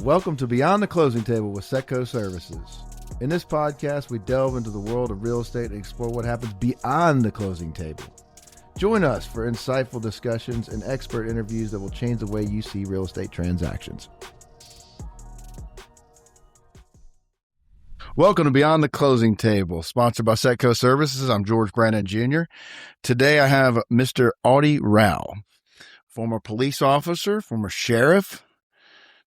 Welcome to Beyond the Closing Table with Setco Services. In this podcast, we delve into the world of real estate and explore what happens beyond the closing table. Join us for insightful discussions and expert interviews that will change the way you see real estate transactions. Welcome to Beyond the Closing Table, sponsored by Setco Services. I'm George Brandon Jr. Today I have Mr. Audie Rowell, former police officer, former sheriff.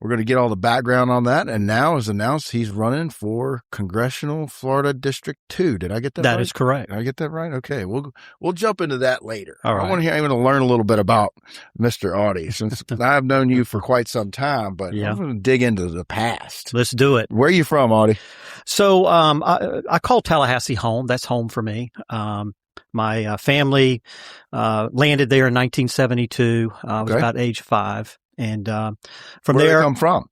We're going to get all the background on that. And now, as announced, he's running for Congressional Florida District 2. Did I get that right? That is correct. Did I get that right? Okay. We'll jump into that later. All right. I want to learn a little bit about Mr. Audie, since I've known you for quite some time, but I'm going to dig into the past. Let's do it. Where are you from, Audie? So I call Tallahassee home. That's home for me. My family landed there in 1972. I was about age 5. And from Where there, did you come from?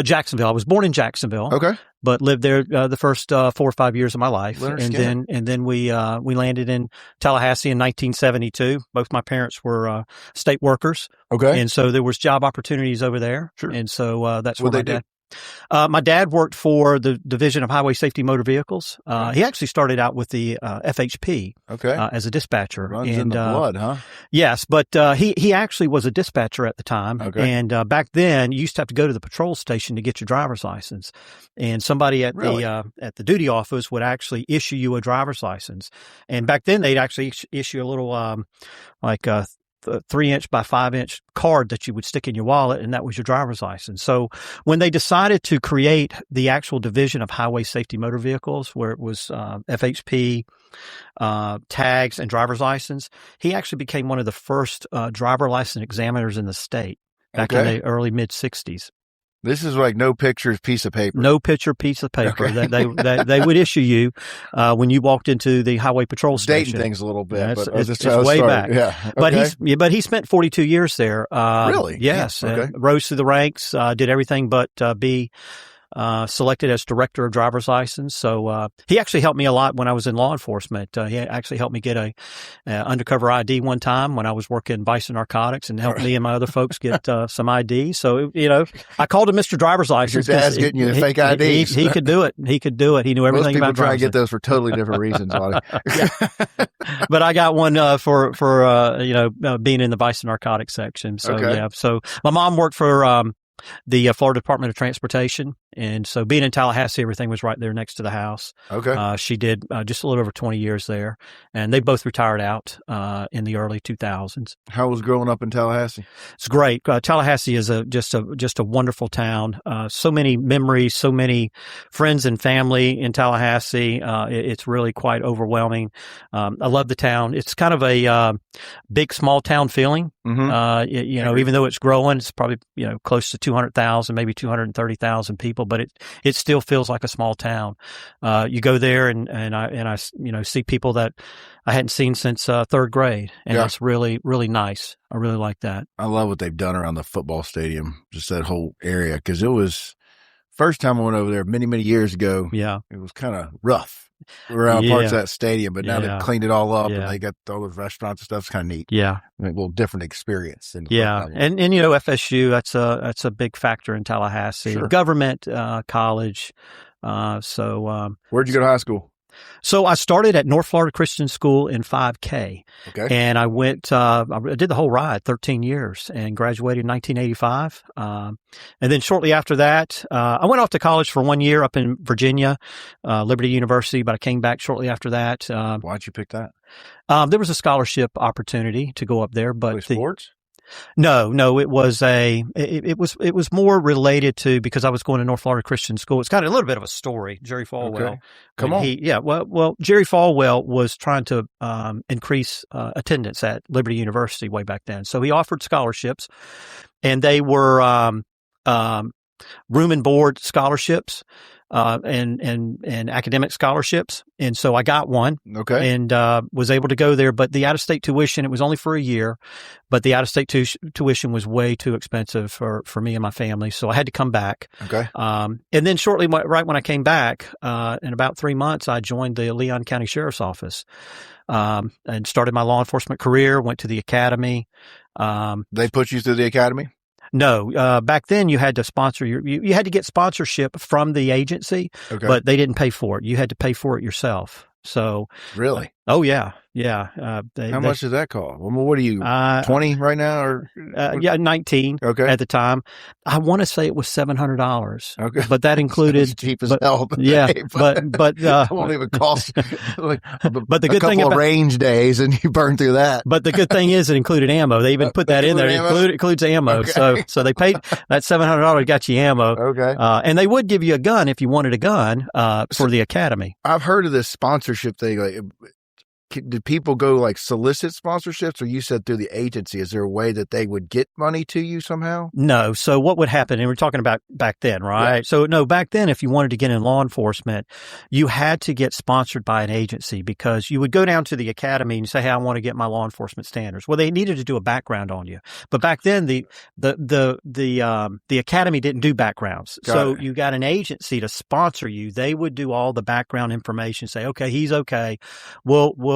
Jacksonville. I was born in Jacksonville. Okay. But lived there the first 4 or 5 years of my life. And then we landed in Tallahassee in 1972. Both my parents were state workers. Okay. And so there was job opportunities over there. Sure. And so that's what where they did. My dad worked for the Division of Highway Safety Motor Vehicles. He actually started out with the FHP as a dispatcher. Runs in the blood, huh? Yes, but he actually was a dispatcher at the time. Okay. And back then, you used to have to go to the patrol station to get your driver's license. And somebody at the duty office would actually issue you a driver's license. And back then, they'd actually issue a little like a 3-inch by 5-inch card that you would stick in your wallet, and that was your driver's license. So when they decided to create the actual Division of Highway Safety Motor Vehicles, where it was FHP, tags, and driver's license, he actually became one of the first driver license examiners in the state back in the early mid-'60s. This is like no pictures, piece of paper. No picture, piece of paper that they would issue you when you walked into the highway patrol station. Dating things a little bit, but it's way back. Yeah, okay. But he spent 42 years there. Really? Yes. Yeah. Rose through the ranks, did everything but be selected as director of driver's license. So he actually helped me a lot when I was in law enforcement. He actually helped me get a undercover ID one time when I was working Bison Narcotics, and helped me and my other folks get some ID. So, I called him Mr. Driver's License. Your dad's getting you the fake IDs. He could do it. He could do it. He knew everything about Most people try to get those for totally different reasons, Audie. But I got one for being in the Bison Narcotics section. So, So my mom worked for the Florida Department of Transportation. And so being in Tallahassee, everything was right there next to the house. Okay. She did just a little over 20 years there, and they both retired out in the early 2000s. How was growing up in Tallahassee? It's great. Tallahassee is just a wonderful town. So many memories, so many friends and family in Tallahassee. It's really quite overwhelming. I love the town. It's kind of a big, small town feeling. Mm-hmm. Even though it's growing, it's probably close to 200,000, maybe 230,000 people. But it still feels like a small town. You go there and I see people that I hadn't seen since third grade, and it's really, really nice. I really like that. I love what they've done around the football stadium, just that whole area, because it was first time I went over there many, many years ago. Yeah, it was kind of rough around parts of that stadium, but now they've cleaned it all up and they got all those restaurants and stuff. It's kind of neat. Yeah, a little different experience. And FSU, that's a big factor in Tallahassee. Sure. Government, college. Where'd you go to high school? So I started at North Florida Christian School in 5K. Okay. And I went, I did the whole ride, 13 years, and graduated in 1985. And then shortly after that, I went off to college for 1 year up in Virginia, Liberty University, but I came back shortly after that. Why'd you pick that? There was a scholarship opportunity to go up there, but sports? No, it was it was more related to, because I was going to North Florida Christian School. It's got a little bit of a story. Jerry Falwell. Okay. Come on. Well, Jerry Falwell was trying to increase attendance at Liberty University way back then. So he offered scholarships, and they were room and board scholarships. And academic scholarships. And so I got one. Okay. And was able to go there. But the out-of-state tuition, it was only for a year, but the out-of-state tuition was way too expensive for me and my family. So I had to come back. Okay. And then shortly, right when I came back, in about 3 months, I joined the Leon County Sheriff's Office and started my law enforcement career, went to the academy. They put you through the academy? No. Back then you had to sponsor you had to get sponsorship from the agency, but they didn't pay for it. You had to pay for it yourself. So really? Oh yeah. How much does that cost? Well, what are you, 20 right now, or 19 at the time. I want to say it was $700. Okay, but that included cheap as hell. Yeah, but it won't even cost. But the good thing about range days, and you burn through that. But the good thing is it included ammo. They even put that in there. It includes ammo. Okay. So they paid that $700 got you ammo. Okay, and they would give you a gun if you wanted a gun for the academy. I've heard of this sponsorship thing. Like, did people go like solicit sponsorships, or you said through the agency? Is there a way that they would get money to you somehow? No. So what would happen, and we're talking about back then, right? Yeah. So no, back then, if you wanted to get in law enforcement, you had to get sponsored by an agency, because you would go down to the academy and say, hey, I want to get my law enforcement standards. Well, they needed to do a background on you. But back then, the academy didn't do backgrounds. So you got an agency to sponsor you. They would do all the background information, say, okay, he's okay.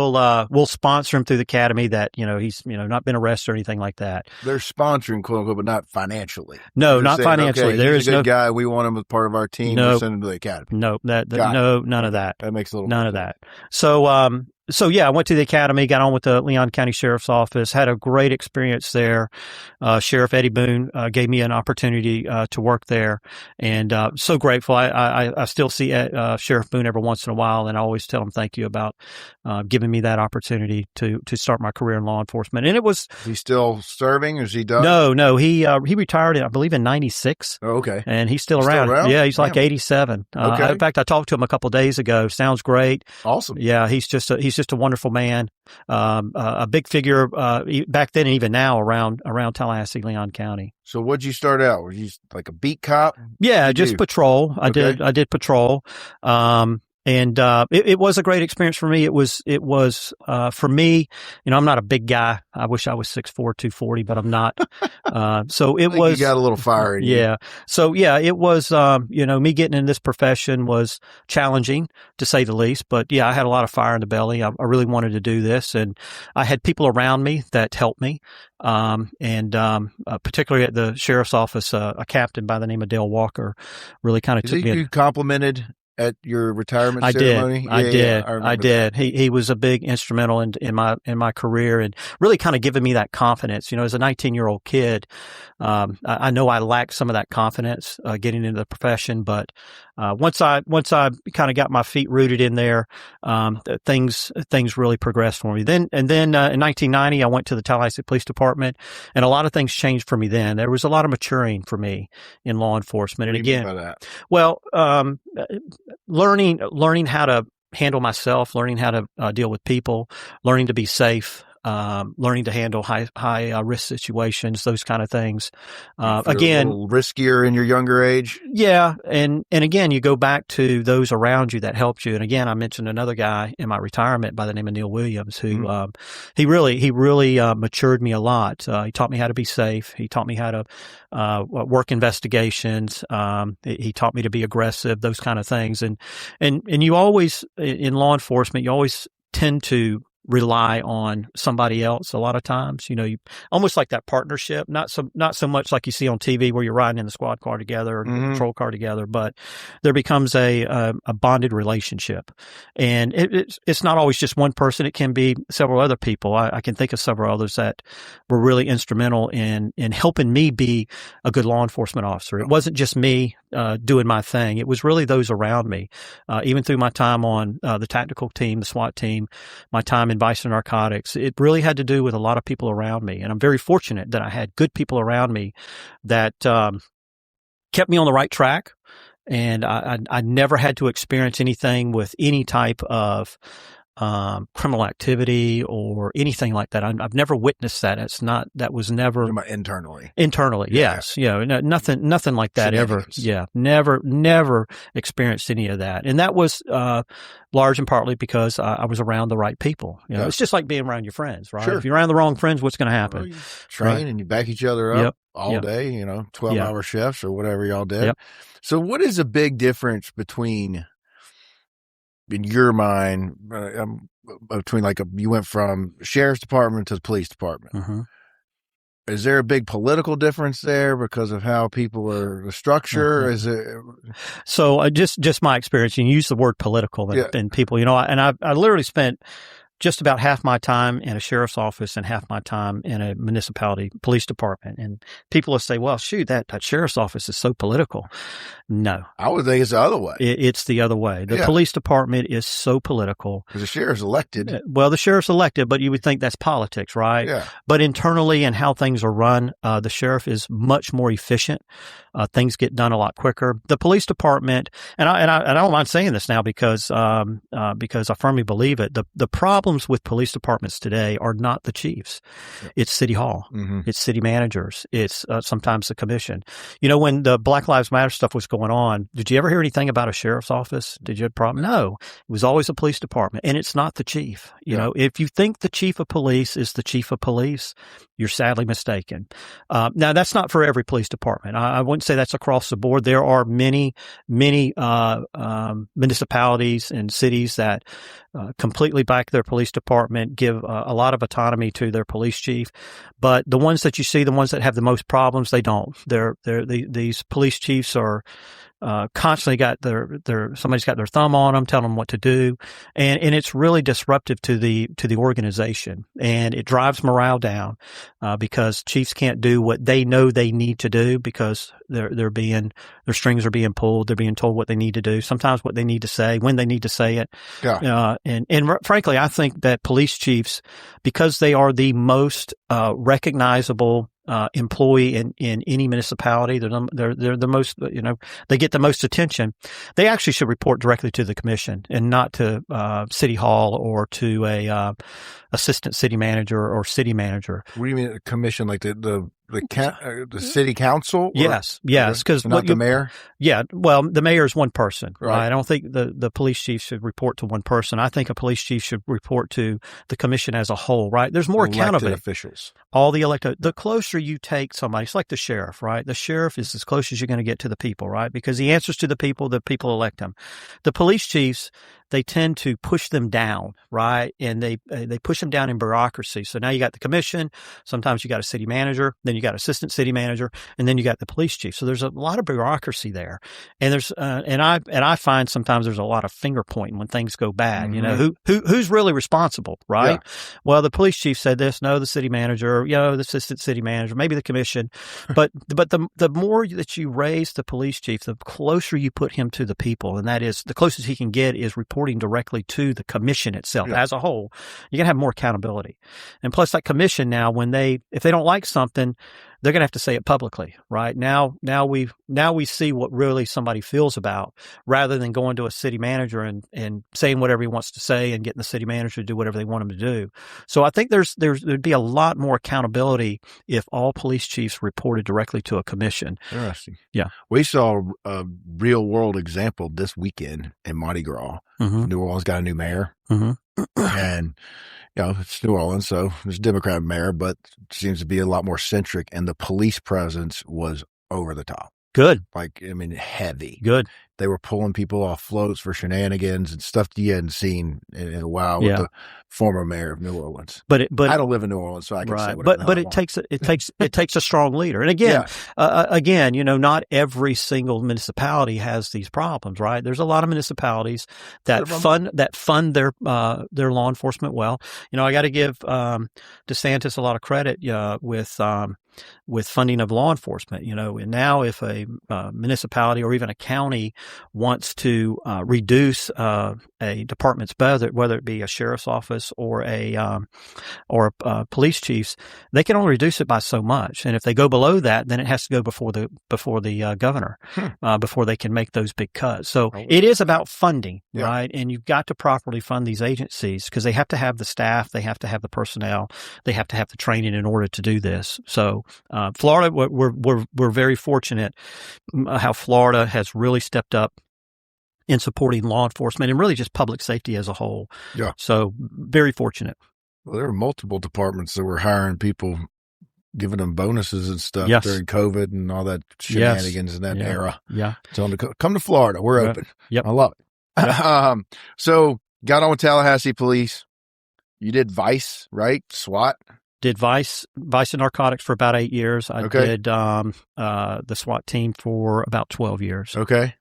We'll sponsor him through the academy, that, he's, not been arrested or anything like that. They're sponsoring, quote unquote, but not financially. No, not saying, financially. Okay, he's a good guy. We want him as part of our team. We'll send him to the academy. No, none of that. That makes a little none of that. So yeah, I went to the academy, got on with the Leon County Sheriff's Office, had a great experience there. Sheriff Eddie Boone gave me an opportunity to work there, and so grateful. I still see Sheriff Boone every once in a while, and I always tell him thank you about giving me that opportunity to start my career in law enforcement. And it was. Is he still serving, or is he done? No. He retired, I believe, in '96. Oh, okay. And he's still around. Yeah, he's like 87. Okay. In fact, I talked to him a couple of days ago. Sounds great. Awesome. Yeah, he's just a wonderful man, a big figure back then and even now around Tallahassee, Leon County. So what'd you start out? Were you like a beat cop? Yeah, just patrol. I did patrol. And it was a great experience for me. It was for me, I'm not a big guy. I wish I was 6'4", 240, but I'm not. So it was. You got a little fire in you. Yeah. So yeah, it was, me getting in this profession was challenging, to say the least. But yeah, I had a lot of fire in the belly. I really wanted to do this, and I had people around me that helped me. Particularly at the sheriff's office, a captain by the name of Dale Walker really kind of took me. You complimented at your retirement ceremony? I did. He was a big instrumental in my career, and really kind of giving me that confidence. As a 19-year-old kid, I know I lacked some of that confidence getting into the profession, but once I kind of got my feet rooted in there, things really progressed for me. Then in 1990, I went to the Tallahassee Police Department, and a lot of things changed for me then. There was a lot of maturing for me in law enforcement. What And do you again, mean by that? Well, learning how to handle myself, learning how to deal with people, learning to be safe, learning to handle high risk situations, those kind of things. Again, a little riskier in your younger age. Yeah, and again, you go back to those around you that helped you. And again, I mentioned another guy in my retirement by the name of Neil Williams, who he really matured me a lot. He taught me how to be safe. He taught me how to work investigations. He taught me to be aggressive, those kind of things. And you always, in law enforcement, you always tend to rely on somebody else a lot of times. You almost like that partnership, not so much like you see on TV where you're riding in the squad car together or the patrol car together, but there becomes a bonded relationship. And it's not always just one person. It can be several other people. I can think of several others that were really instrumental in helping me be a good law enforcement officer. It wasn't just me doing my thing. It was really those around me. Even through my time on the tactical team, the SWAT team, my time in Bison Narcotics, it really had to do with a lot of people around me. And I'm very fortunate that I had good people around me that kept me on the right track. And I never had to experience anything with any type of criminal activity or anything like that. I've never witnessed that. That was never internally. Yes. Nothing like that ever. Yeah. Never experienced any of that. And that was, large and partly because I was around the right people. It's just like being around your friends, right? Sure. If you're around the wrong friends, what's going to happen? Well, you train and you back each other up all day, 12-hour shifts or whatever y'all did. Yep. So what is a big difference between, in your mind, between you went from sheriff's department to the police department? Is there a big political difference there because of how people are the structure? Mhm. Is it? So just my experience, and you use the word political and people, and I literally spent just about half my time in a sheriff's office and half my time in a municipality police department. And people will say, well, shoot, that sheriff's office is so political. No. I would think it's the other way. It's the other way. The police department is so political. Because the sheriff's elected. Well, the sheriff's elected, but you would think that's politics, right? Yeah. But internally and how things are run, the sheriff is much more efficient. Things get done a lot quicker. The police department, and I don't mind saying this now because I firmly believe it. The problems with police departments today are not the chiefs. It's City Hall. Mm-hmm. It's city managers. It's sometimes the commission. When the Black Lives Matter stuff was going on, did you ever hear anything about a sheriff's office? Did you have a problem? No. It was always a police department, and it's not the chief. You know, if you think the chief of police is the chief of police, you're sadly mistaken. Now, that's not for every police department. I wouldn't say that's across the board. There are many municipalities and cities that completely back their police department, give a lot of autonomy to their police chief. But the ones that you see, the ones that have the most problems, they don't. These police chiefs are constantly got somebody's got their thumb on them, telling them what to do, and it's really disruptive to the organization, and it drives morale down because chiefs can't do what they know they need to do because their strings are being pulled. They're being told what they need to do, sometimes what they need to say, when they need to say it. And frankly, I think that police chiefs, because they are the most recognizable employee in any municipality, they're the most, they get the most attention. They actually should report directly to the commission and not to City Hall or to a assistant city manager or city manager. What do you mean, a commission, like the city council? Yes, because not the mayor. Yeah, well, the mayor is one person, right? I don't think the police chief should report to one person. I think a police chief should report to the commission as a whole, right? There's more accountability. Officials. All the elected. The closer you take somebody, it's like the sheriff, right? The sheriff is as close as you're going to get to the people, right? Because he answers to the people elect him. The police chiefs, they tend to push them down, right? And they push them down in bureaucracy. So now you got the commission, sometimes you got a city manager, then you got assistant city manager, and then you got the police chief. So there's a lot of bureaucracy there. And there's and I find sometimes there's a lot of finger pointing when things go bad. Mm-hmm. Who's really responsible, right? Yeah. Well, the police chief said this, no, the city manager, the assistant city manager, maybe the commission. But the more that you raise the police chief, the closer you put him to the people, and that is the closest he can get is reporting directly to the commission itself as a whole. You're gonna have more accountability. And plus that commission now, if they don't like something, they're going to have to say it publicly, right? Now we see what really somebody feels about, rather than going to a city manager and saying whatever he wants to say and getting the city manager to do whatever they want him to do. So I think there'd be a lot more accountability if all police chiefs reported directly to a commission. Interesting. Yeah. We saw a real world example this weekend in Mardi Gras. Mm-hmm. New Orleans got a new mayor. Mm-hmm. And it's New Orleans, so there's a Democrat mayor, but it seems to be a lot more centric, and the police presence was over the top. Good. Heavy. Good. They were pulling people off floats for shenanigans and stuff that you hadn't seen in a while with the former mayor of New Orleans. But I don't live in New Orleans, so I can say whatever. But it takes a strong leader. And again, not every single municipality has these problems, right? There's a lot of municipalities that fund their law enforcement well. I got to give DeSantis a lot of credit with funding of law enforcement. And now if a municipality or even a county wants to reduce a department's budget, whether it be a sheriff's office or a police chief's, they can only reduce it by so much. And if they go below that, then it has to go before the governor before they can make those big cuts. So it is about funding, right? And you've got to properly fund these agencies because they have to have the staff, they have to have the personnel, they have to have the training in order to do this. So Florida, we're very fortunate how Florida has really stepped up in supporting law enforcement and really just public safety as a whole. Yeah. So very fortunate. Well, there were multiple departments that were hiring people, giving them bonuses and stuff during COVID and all that shenanigans in that era. Yeah. Telling them to come to Florida. We're open. Yep. I love it. Yep. So got on with Tallahassee police. You did Vice, right? SWAT. Did vice and narcotics for about 8 years. I did the SWAT team for about 12 years. Okay.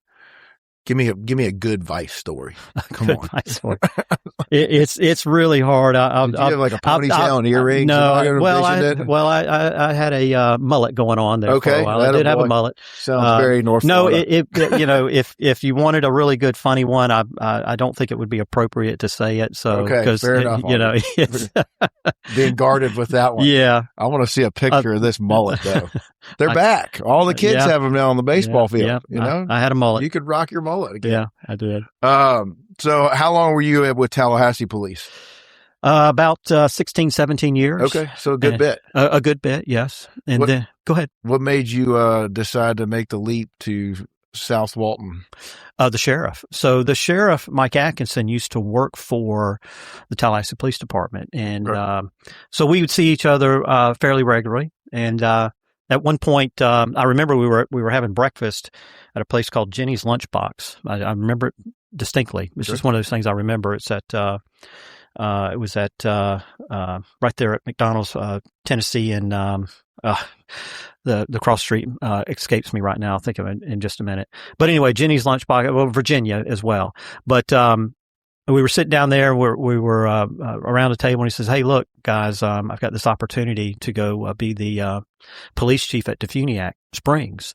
Give me a good vice story. Come on. Vice story. It's really hard. Did you have like a ponytail and earrings? No. I had a mullet going on there for a while. I did have a mullet. Sounds very North Florida. If you wanted a really good funny one, I don't think it would be appropriate to say it. So fair enough. It's being guarded with that one. Yeah. I want to see a picture of this mullet though. They're back. All the kids have them now on the baseball field. Yeah. I had a mullet. You could rock your mullet again. Yeah, I did. So how long were you with Tallahassee Police? About 16, 17 years. Okay, so a good bit. A good bit, yes. And then go ahead. What made you decide to make the leap to South Walton? The sheriff. So the sheriff, Mike Adkinson, used to work for the Tallahassee Police Department, and so we would see each other fairly regularly. And at one point, I remember we were having breakfast at a place called Jenny's Lunchbox. I remember it distincly. It's just one of those things I remember. It's at it was at right there at McDonald's, Tennessee, and the cross street escapes me right now. I'll think of it in just a minute. But anyway, Jenny's Lunchbox, well, Virginia as well. But we were sitting down there. We were around a table, and he says, "Hey, look, guys, I've got this opportunity to go be the police chief at Defuniak Springs.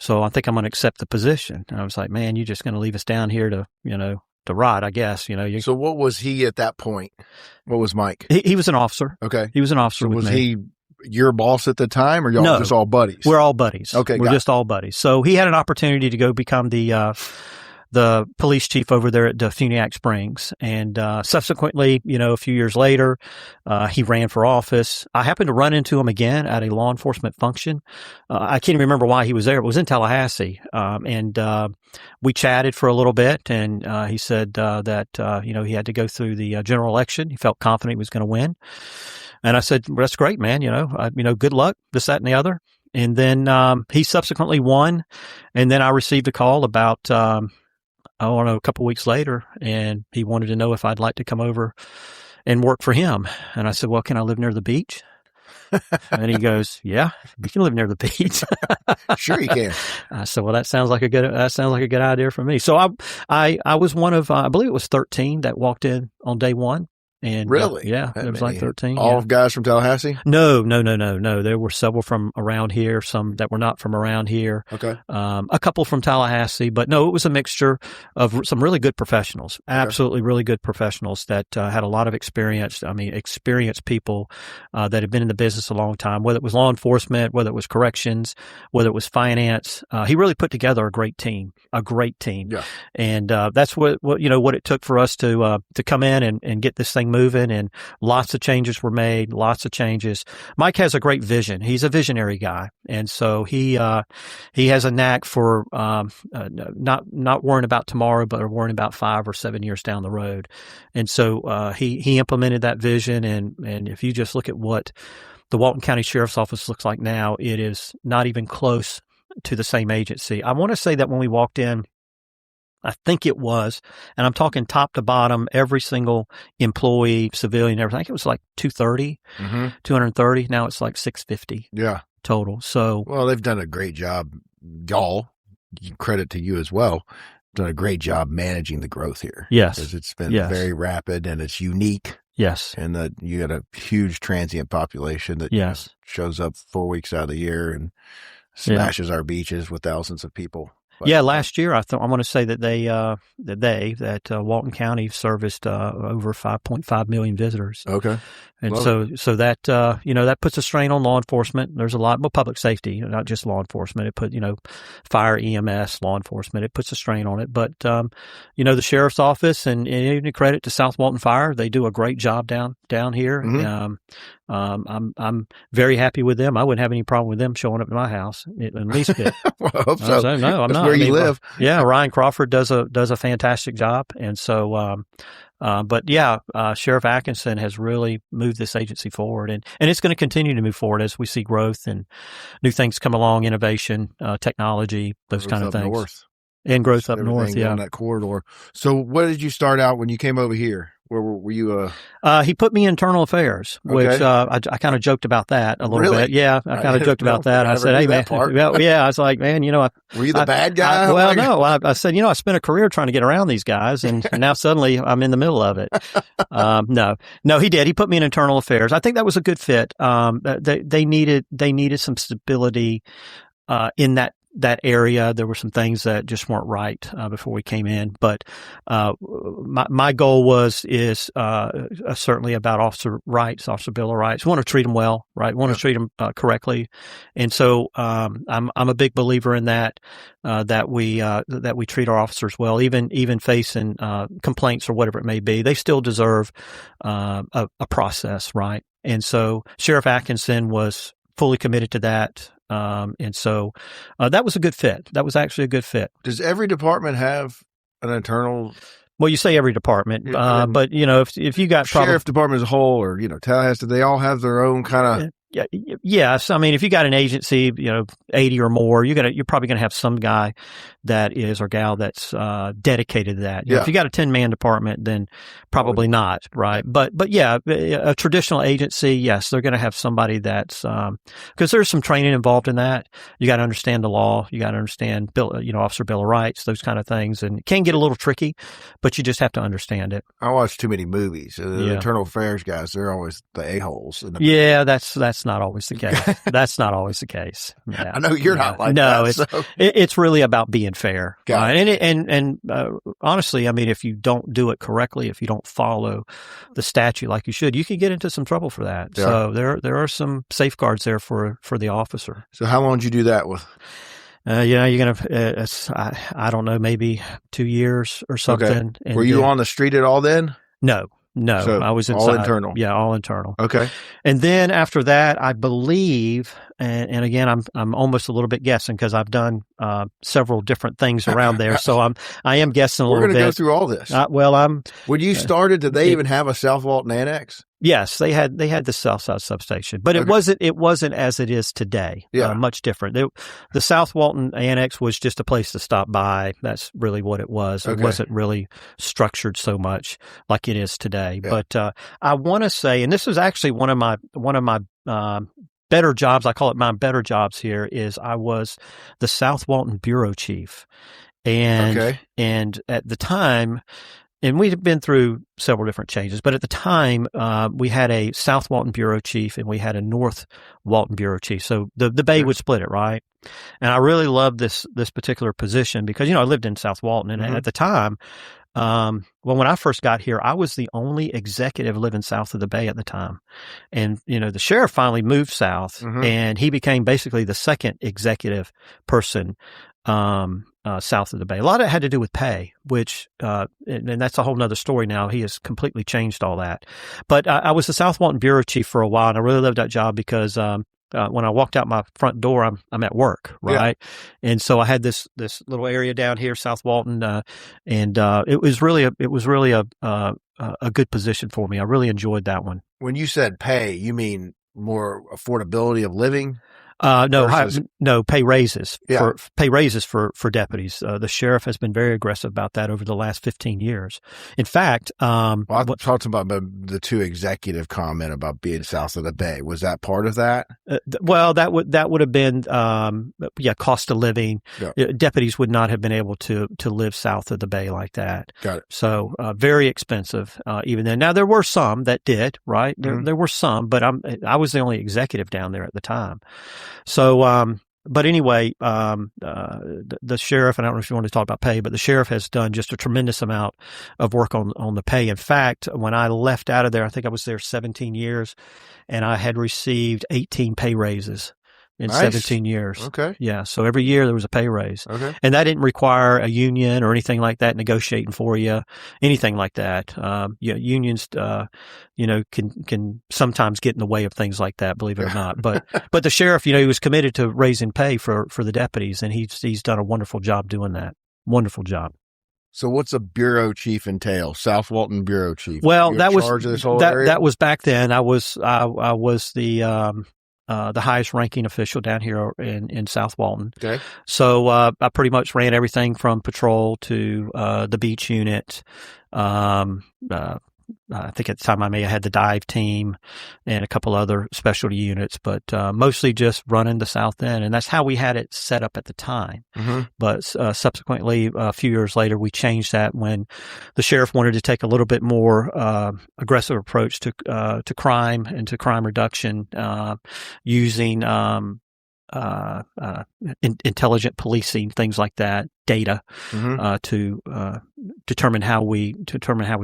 So I think I'm going to accept the position." And I was like, "Man, you're just going to leave us down here to rot, I guess." So what was he at that point? What was Mike? He was an officer. Okay, he was an officer. So with was me. he your boss at the time, or y'all just all buddies? We're all buddies. Okay, we're just all buddies. So he had an opportunity to go become the police chief over there at Defuniak Springs. And subsequently, a few years later, he ran for office. I happened to run into him again at a law enforcement function. I can't even remember why he was there. It was in Tallahassee. And we chatted for a little bit, and he said that he had to go through the general election. He felt confident he was going to win. And I said, "Well, that's great, man. Good luck, this, that, and the other." And then he subsequently won. And then I received a call about a couple of weeks later, and he wanted to know if I'd like to come over and work for him. And I said, "Well, can I live near the beach?" And he goes, "Yeah, you can live near the beach." Sure you can. I said, "Well, that sounds like a good idea for me." So I was one of, I believe it was 13 that walked in on day one. And really? Yeah, it was like 13. All guys from Tallahassee? No. There were several from around here, some that were not from around here. Okay. A couple from Tallahassee, but no, it was a mixture of some really good professionals, absolutely really good professionals that had a lot of experience. I mean, experienced people that had been in the business a long time, whether it was law enforcement, whether it was corrections, whether it was finance. He really put together a great team. Yeah. And that's what it took for us to come in and get this thing moving, and lots of changes were made. Mike has a great vision. He's a visionary guy, and so he has a knack for not worrying about tomorrow, but worrying about 5 or 7 years down the road. And so he implemented that vision. And if you just look at what the Walton County Sheriff's Office looks like now, it is not even close to the same agency. I want to say that when we walked in, I think it was, and I'm talking top to bottom, every single employee, civilian, everything. I think it was like 230. Now it's like 650. Yeah. Total. So, well, they've done a great job. Y'all, credit to you as well, done a great job managing the growth here. Yes. Because it's been very rapid and it's unique. Yes. And that you got a huge transient population that shows up 4 weeks out of the year and smashes our beaches with thousands of people. But, last year I want to say that Walton County serviced over 5.5 million visitors. Okay, and so that that puts a strain on law enforcement. There's a lot, but public safety, not just law enforcement. It put fire, EMS, law enforcement. It puts a strain on it. But the sheriff's office and even credit to South Walton Fire, they do a great job down here. Mm-hmm. I'm very happy with them. I wouldn't have any problem with them showing up at my house in the least bit. Well, I hope so. No, I'm That's not. Where you live? Yeah, Ryan Crawford does a fantastic job, and so. Sheriff Atkinson has really moved this agency forward, and it's going to continue to move forward as we see growth and new things come along, innovation, technology, those kind of things. North. And growth up north, on that corridor. So what did you start out when you came over here? Where were you? He put me in internal affairs, which I kind of joked about that a little bit. Yeah, I kind of joked about that. I said, "Hey, man," I was like, "Man, were you the bad guy?" I said, I spent a career trying to get around these guys, and now suddenly I'm in the middle of it. No, he did. He put me in internal affairs. I think that was a good fit. They needed some stability in that area. There were some things that just weren't right before we came in, but my goal is certainly about officer rights, officer bill of rights. We want to treat them well, right? We want to treat them correctly, and so I'm a big believer in that we treat our officers well, even facing complaints or whatever it may be. They still deserve a process, right? And so Sheriff Adkinson was fully committed to that. And so that was a good fit. That was actually a good fit. Does every department have an internal? Well, you say every department, but if you got sheriff department as a whole, or Tallahassee, they all have their own kind of. Yes. I mean, if you got an agency, 80 or more, you're probably going to have some guy that is, or gal that's, dedicated to that. If you got a 10-man department, then probably not. Right. But yeah, a traditional agency, yes, they're going to have somebody that's, cause there's some training involved in that. You got to understand the law. You got to understand officer bill of rights, those kind of things. And it can get a little tricky, but you just have to understand it. I watch too many movies. The internal affairs guys, they're always the a-holes. That's not always the case. That's not always the case. Yeah. I know you're not like that. No, it's really about being fair. And honestly, I mean, if you don't do it correctly, if you don't follow the statute like you should, you could get into some trouble for that. Yeah. So there are some safeguards there for the officer. So how long did you do that with? You're going to, I don't know, maybe 2 years or something. Okay. Were you on the street at all then? No, so I was inside. All internal. Yeah, all internal. Okay. And then after that, I believe, and again, I'm almost a little bit guessing because I've done several different things around there. So I am guessing a little bit. We're going to go through all this. When you started, did they even have a South Walton Annex? Yes, they had the South Side substation, but it wasn't as it is today. Yeah. Much different. The South Walton Annex was just a place to stop by. That's really what it was. It wasn't really structured so much like it is today. Yeah. But I want to say, and this was actually one of my better jobs. I call it my better jobs here. Is I was the South Walton bureau chief, and at the time. And we've been through several different changes, but at the time, we had a South Walton bureau chief and we had a North Walton bureau chief. So the Bay would split it, right? And I really loved this particular position because, I lived in South Walton, and at the time, when I first got here, I was the only executive living south of the Bay at the time. And, the sheriff finally moved south, and he became basically the second executive person south of the Bay. A lot of it had to do with pay, which, and that's a whole nother story now. He has completely changed all that. But I was the South Walton bureau chief for a while, and I really loved that job because when I walked out my front door, I'm at work, right? Yeah. And so I had this little area down here, South Walton, and it was really a good position for me. I really enjoyed that one. When you said pay, you mean more affordability of living? No, pay raises for deputies. The sheriff has been very aggressive about that over the last 15 years. In fact, I talked about the two executive comment about being south of the Bay. Was that part of that? That would have been, cost of living. Yeah. Deputies would not have been able to live south of the Bay like that. Got it. So, very expensive, even then. Now, there were some that did, right? There were some, but I was the only executive down there at the time. So, but anyway, the sheriff, and I don't know if you want to talk about pay, but the sheriff has done just a tremendous amount of work on the pay. In fact, when I left out of there, I think I was there 17 years, and I had received 18 pay raises in 17 years. Okay. Yeah. So every year there was a pay raise. Okay. And that didn't require a union or anything like that negotiating for you, anything like that. Unions, can sometimes get in the way of things like that, believe it or not. But the sheriff, he was committed to raising pay for the deputies, and he's done a wonderful job doing that. Wonderful job. So what's a bureau chief entail? South Walton bureau chief. Well, that was charge of this whole area? That was back then. I was the the highest ranking official down here in South Walton. Okay. So I pretty much ran everything from patrol to the beach unit. I think at the time I may have had the dive team and a couple other specialty units, but mostly just running the South End. And that's how we had it set up at the time. Mm-hmm. But subsequently, a few years later, we changed that when the sheriff wanted to take a little bit more aggressive approach to crime and to crime reduction using intelligent policing, things like that, data, to determine how we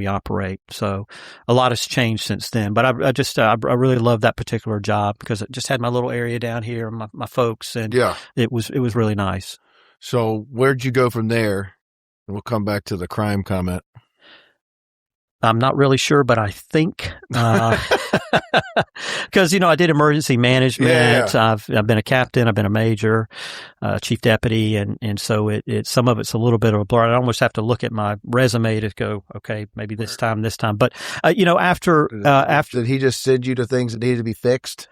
operate. So a lot has changed since then. But I really love that particular job because it just had my little area down here, my folks, and it was really nice. So where'd you go from there? We'll come back to the crime comment. I'm not really sure, but I think because I did emergency management. Yeah. I've been a captain, I've been a major, chief deputy, and so it some of it's a little bit of a blur. I almost have to look at my resume to go, okay, maybe this time. But after did he just send you to things that needed to be fixed?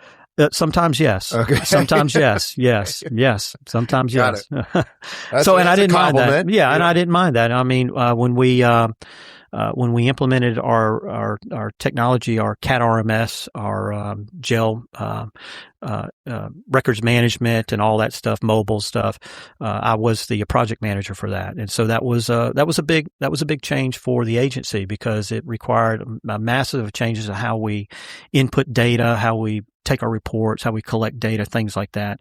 Sometimes yes. Okay. Sometimes yes. Sometimes yes. So and I didn't mind that. Yeah, and I didn't mind that. I mean, when we implemented our technology, our CAT RMS, our jail records management and all that stuff, mobile stuff, I was the project manager for that, and so that was a big change for the agency because it required massive changes of how we input data, how we take our reports, how we collect data, things like that.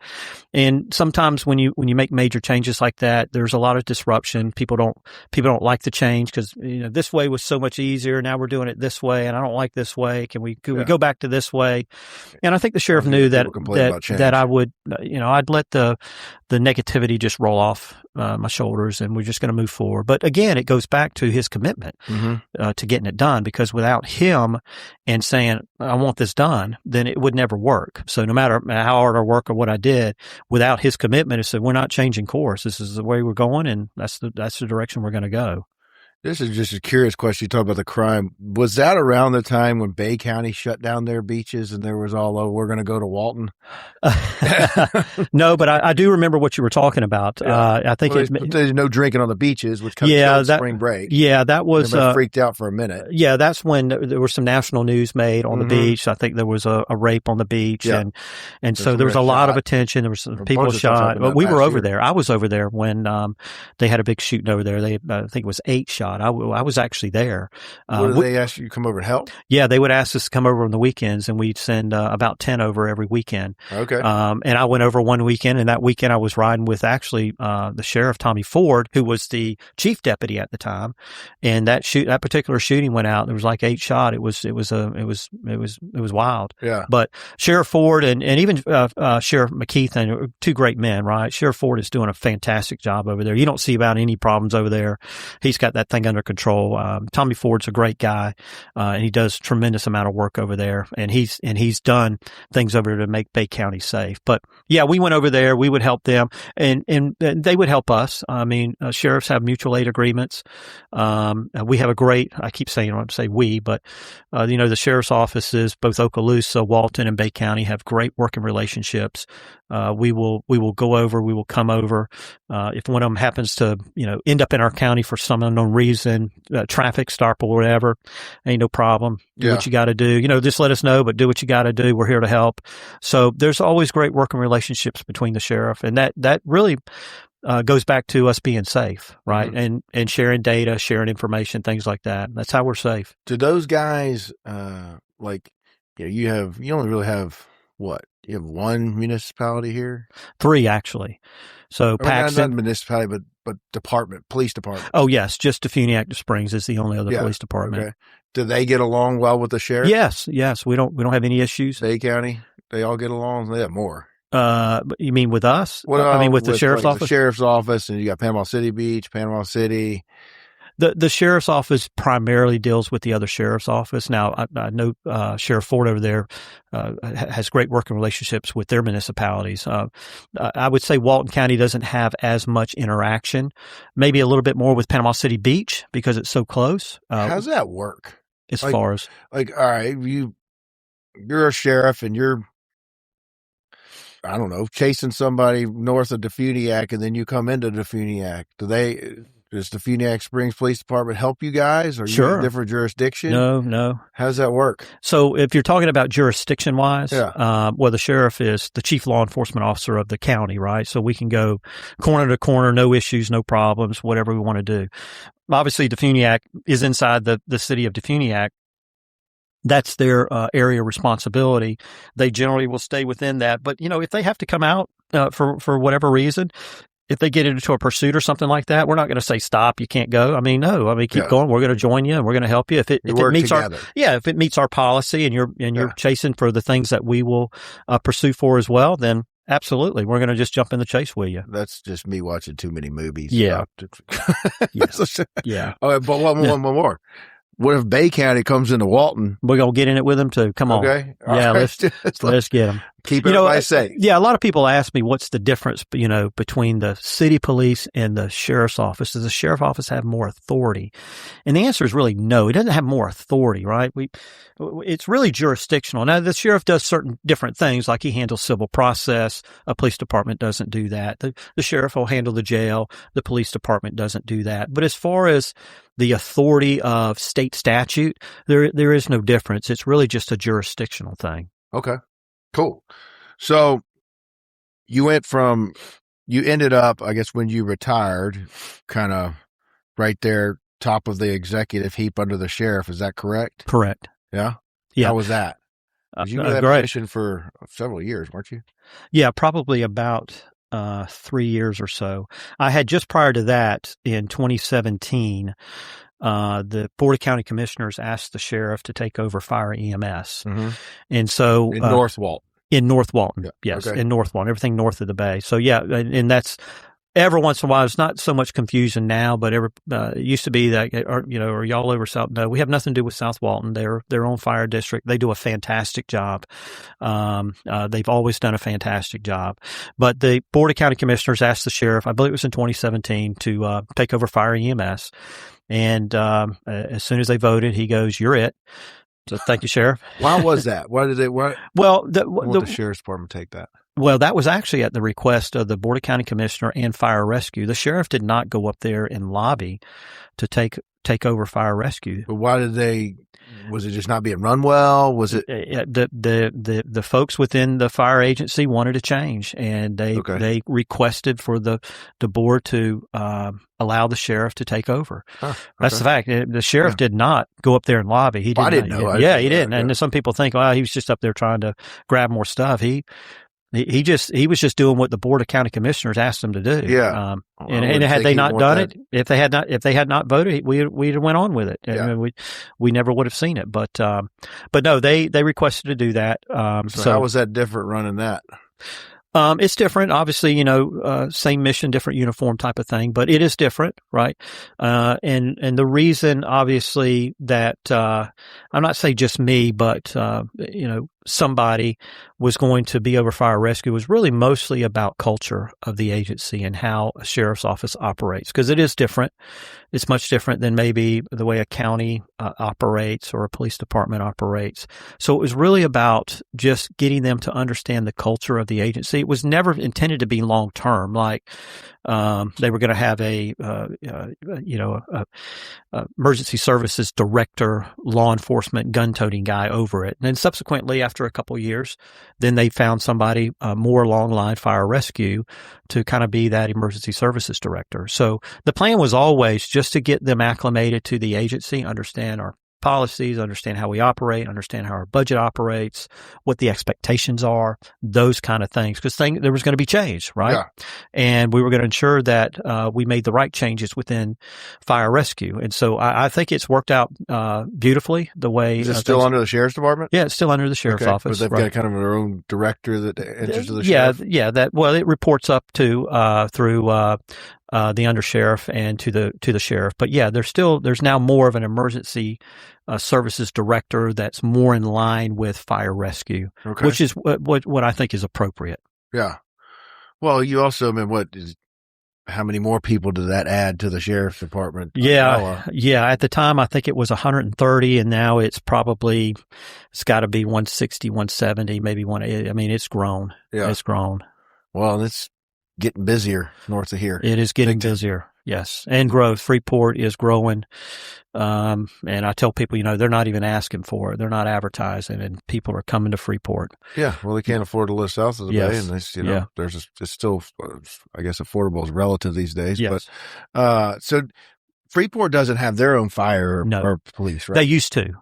And sometimes when you make major changes like that, there's a lot of disruption. People don't like the change because this way was so much easier. Now we're doing it this way, and I don't like this way. Can we go back to this way? And I think the sheriff knew that I would, I'd let the negativity just roll off my shoulders, and we're just going to move forward. But again, it goes back to his commitment to getting it done, because without him and saying, I want this done, then it would never work. So no matter how hard I work or what I did, without his commitment, it said, we're not changing course. This is the way we're going, and that's the direction we're going to go. This is just a curious question. You talk about the crime. Was that around the time when Bay County shut down their beaches and there was all, we're going to go to Walton? No, but I do remember what you were talking about. Yeah. I think there's no drinking on the beaches, which comes to spring break. Yeah, that was freaked out for a minute. Yeah, that's when there was some national news made on the beach. I think there was a rape on the beach, and so there was a lot of attention. There were some people shot. But we were over there. I was over there when they had a big shooting over there. I think it was 8 shot. I was actually there. Did they ask you to come over and help? Yeah, they would ask us to come over on the weekends, and we'd send about 10 over every weekend. Okay. And I went over one weekend, and that weekend I was riding with actually the sheriff, Tommy Ford, who was the chief deputy at the time. And that particular shooting went out. There was like 8 shot. It was wild. Yeah. But Sheriff Ford and even Sheriff McKeithen, 2 great men, right? Sheriff Ford is doing a fantastic job over there. You don't see about any problems over there. He's got that thing under control. Tommy Ford's a great guy, and he does tremendous amount of work over there. And he's done things over there to make Bay County safe. But yeah, we went over there. We would help them, and they would help us. I mean, sheriffs have mutual aid agreements. We have a great. I keep saying, I don't say we, but the sheriff's offices, both Okaloosa, Walton, and Bay County, have great working relationships. We will go over. We will come over. If one of them happens to end up in our county for some unknown reason, traffic stop or whatever, ain't no problem. Do what you got to do. Just let us know, but do what you got to do. We're here to help. So there's always great working relationships between the sheriff, and that really goes back to us being safe, right? Mm-hmm. And sharing data, sharing information, things like that. That's how we're safe. Do those guys you only really have what? You have 1 municipality here? 3 actually. So Paxton, not municipality, but department, police department. Oh yes, just Defuni Active Springs is the only other police department. Okay. Do they get along well with the sheriff? Yes. We don't have any issues. Bay County, they all get along. They have more. You mean with us? Well, I mean with the sheriff's office. The sheriff's office, and you got Panama City Beach, Panama City. The sheriff's office primarily deals with the other sheriff's office. Now, I know Sheriff Ford over there has great working relationships with their municipalities. I would say Walton County doesn't have as much interaction, maybe a little bit more with Panama City Beach because it's so close. How's that work? As far as all right, you're a sheriff and you're I don't know, chasing somebody north of Defuniak and then you come into Defuniak, does the Defuniak Springs Police Department help you guys? Or you in a different jurisdiction? No. How does that work? So if you're talking about jurisdiction wise, the sheriff is the chief law enforcement officer of the county, right? So we can go corner to corner, no issues, no problems, whatever we want to do. Obviously, Defuniak is inside the city of Defuniak. That's their area of responsibility. They generally will stay within that. But, if they have to come out for whatever reason, if they get into a pursuit or something like that, we're not going to say, stop, you can't go. No. Keep going. We're going to join you and we're going to help you. If it meets our policy and you're chasing for the things that we will pursue for as well, then absolutely. We're going to just jump in the chase with you. That's just me watching too many movies. Yeah. Yeah. Okay, but one more. What if Bay County comes into Walton? We're going to get in it with them too. Come on. Okay. Yeah, let's get them. Keep everybody safe. Yeah, a lot of people ask me what's the difference, between the city police and the sheriff's office. Does the sheriff's office have more authority? And the answer is really no. It doesn't have more authority, right? It's really jurisdictional. Now, the sheriff does certain different things, like he handles civil process. A police department doesn't do that. The sheriff will handle the jail. The police department doesn't do that. But as far as the authority of state statute, there is no difference. It's really just a jurisdictional thing. Okay, cool. So you ended up, I guess, when you retired, kind of right there, top of the executive heap under the sheriff. Is that correct? Correct. Yeah? Yeah. How was that? You were in that position for several years, weren't you? Yeah, probably about 3 years or so. I had just prior to that, in 2017, the Board of County Commissioners asked the sheriff to take over fire EMS. Mm-hmm. And so in North Walton. In North Walton, yes, in North Walton, everything north of the bay. So yeah, and that's every once in a while. It's not so much confusion now, but it used to be that, are y'all over South? No, we have nothing to do with South Walton. They're their own fire district. They do a fantastic job. They've always done a fantastic job. But the Board of County Commissioners asked the sheriff, I believe it was in 2017, to take over fire EMS. And as soon as they voted, he goes, "You're it." So thank you, Sheriff. Why was that? Why did the Sheriff's Department take that? Well, that was actually at the request of the Board of County Commissioner and Fire Rescue. The sheriff did not go up there and lobby to take over fire rescue. But why did they? Was it just not being run well? Was it the folks within the fire agency wanted a change, and they requested for the board to allow the sheriff to take over. That's the fact. The sheriff did not go up there and lobby. He didn't. I didn't know. He didn't. And some people think, he was just up there trying to grab more stuff. He was just doing what the Board of County Commissioners asked him to do. Yeah. And had they not done it, if they had not voted, we'd have went on with it. Yeah. I mean, we never would have seen it. But no, they requested to do that. So how was that different running that? It's different, obviously, same mission, different uniform type of thing, but it is different, right? And the reason, obviously, that, I'm not saying just me, but, somebody was going to be over fire rescue was really mostly about culture of the agency and how a sheriff's office operates, because it is different. It's much different than maybe the way a county operates or a police department operates. So it was really about just getting them to understand the culture of the agency. It was never intended to be long term, like they were going to have a emergency services director, law enforcement, gun-toting guy over it. And then subsequently, after a couple of years, then they found somebody more along line fire rescue to kind of be that emergency services director. So the plan was always just to get them acclimated to the agency, understand our policies, understand how we operate, understand how our budget operates, what the expectations are, those kind of things, because there was going to be change, right? Yeah. And we were going to ensure that we made the right changes within fire rescue. And so I think it's worked out beautifully the way. Is it still under the Sheriff's Department? Yeah, it's still under the Sheriff's office. But they've got kind of their own director that enters to the Sheriff? Yeah. It reports up to through the undersheriff and to the sheriff. But yeah, there's now more of an emergency services director that's more in line with fire rescue, which is what I think is appropriate. Yeah. Well, you also, how many more people did that add to the sheriff's department? Yeah. At the time, I think it was 130, and now it's got to be 160, 170, maybe 180. I mean, it's grown. Yeah. It's grown. Well, it's getting busier north of here. It is getting busier. Yes. And growth. Freeport is growing. And I tell people, they're not even asking for it. They're not advertising, and people are coming to Freeport. Yeah. Well, they can't afford to live south of the bay, and it's still, I guess, affordable is relative these days. Yes. But, so Freeport doesn't have their own fire No. or police, right? They used to.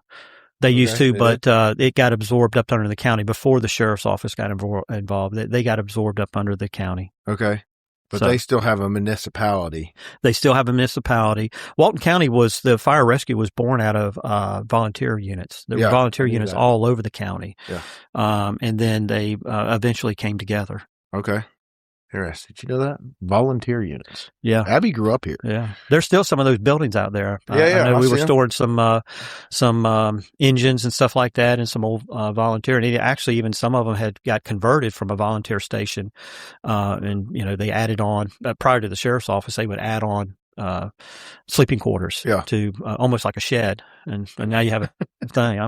But it got absorbed up under the county before the sheriff's office got involved. They got absorbed up under the county. Okay. But they still have a municipality. They still have a municipality. Walton County the fire rescue was born out of volunteer units. There were volunteer units all over the county. Yeah. And then they eventually came together. Okay. Interesting. Did you know that? Volunteer units. Yeah. Abby grew up here. Yeah. There's still some of those buildings out there. Yeah. I know we were storing some engines and stuff like that, and some old volunteer. And actually, even some of them got converted from a volunteer station. And, they added on, prior to the sheriff's office, they would add on sleeping quarters to almost like a shed. And now you have a thing.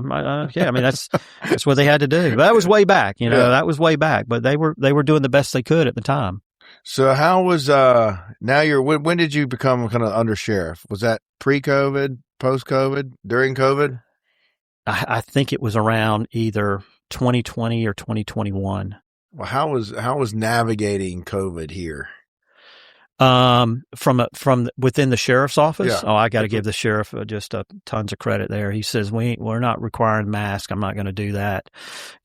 That's what they had to do. But that was way back, that was way back. But they were doing the best they could at the time. So how was, when did you become kind of under sheriff? Was that pre-COVID, post-COVID, during COVID? I think it was around either 2020 or 2021. Well, how was navigating COVID here? From within the sheriff's office. Yeah. Oh, I got to give the sheriff just tons of credit there. He says, we're not requiring masks. I'm not going to do that.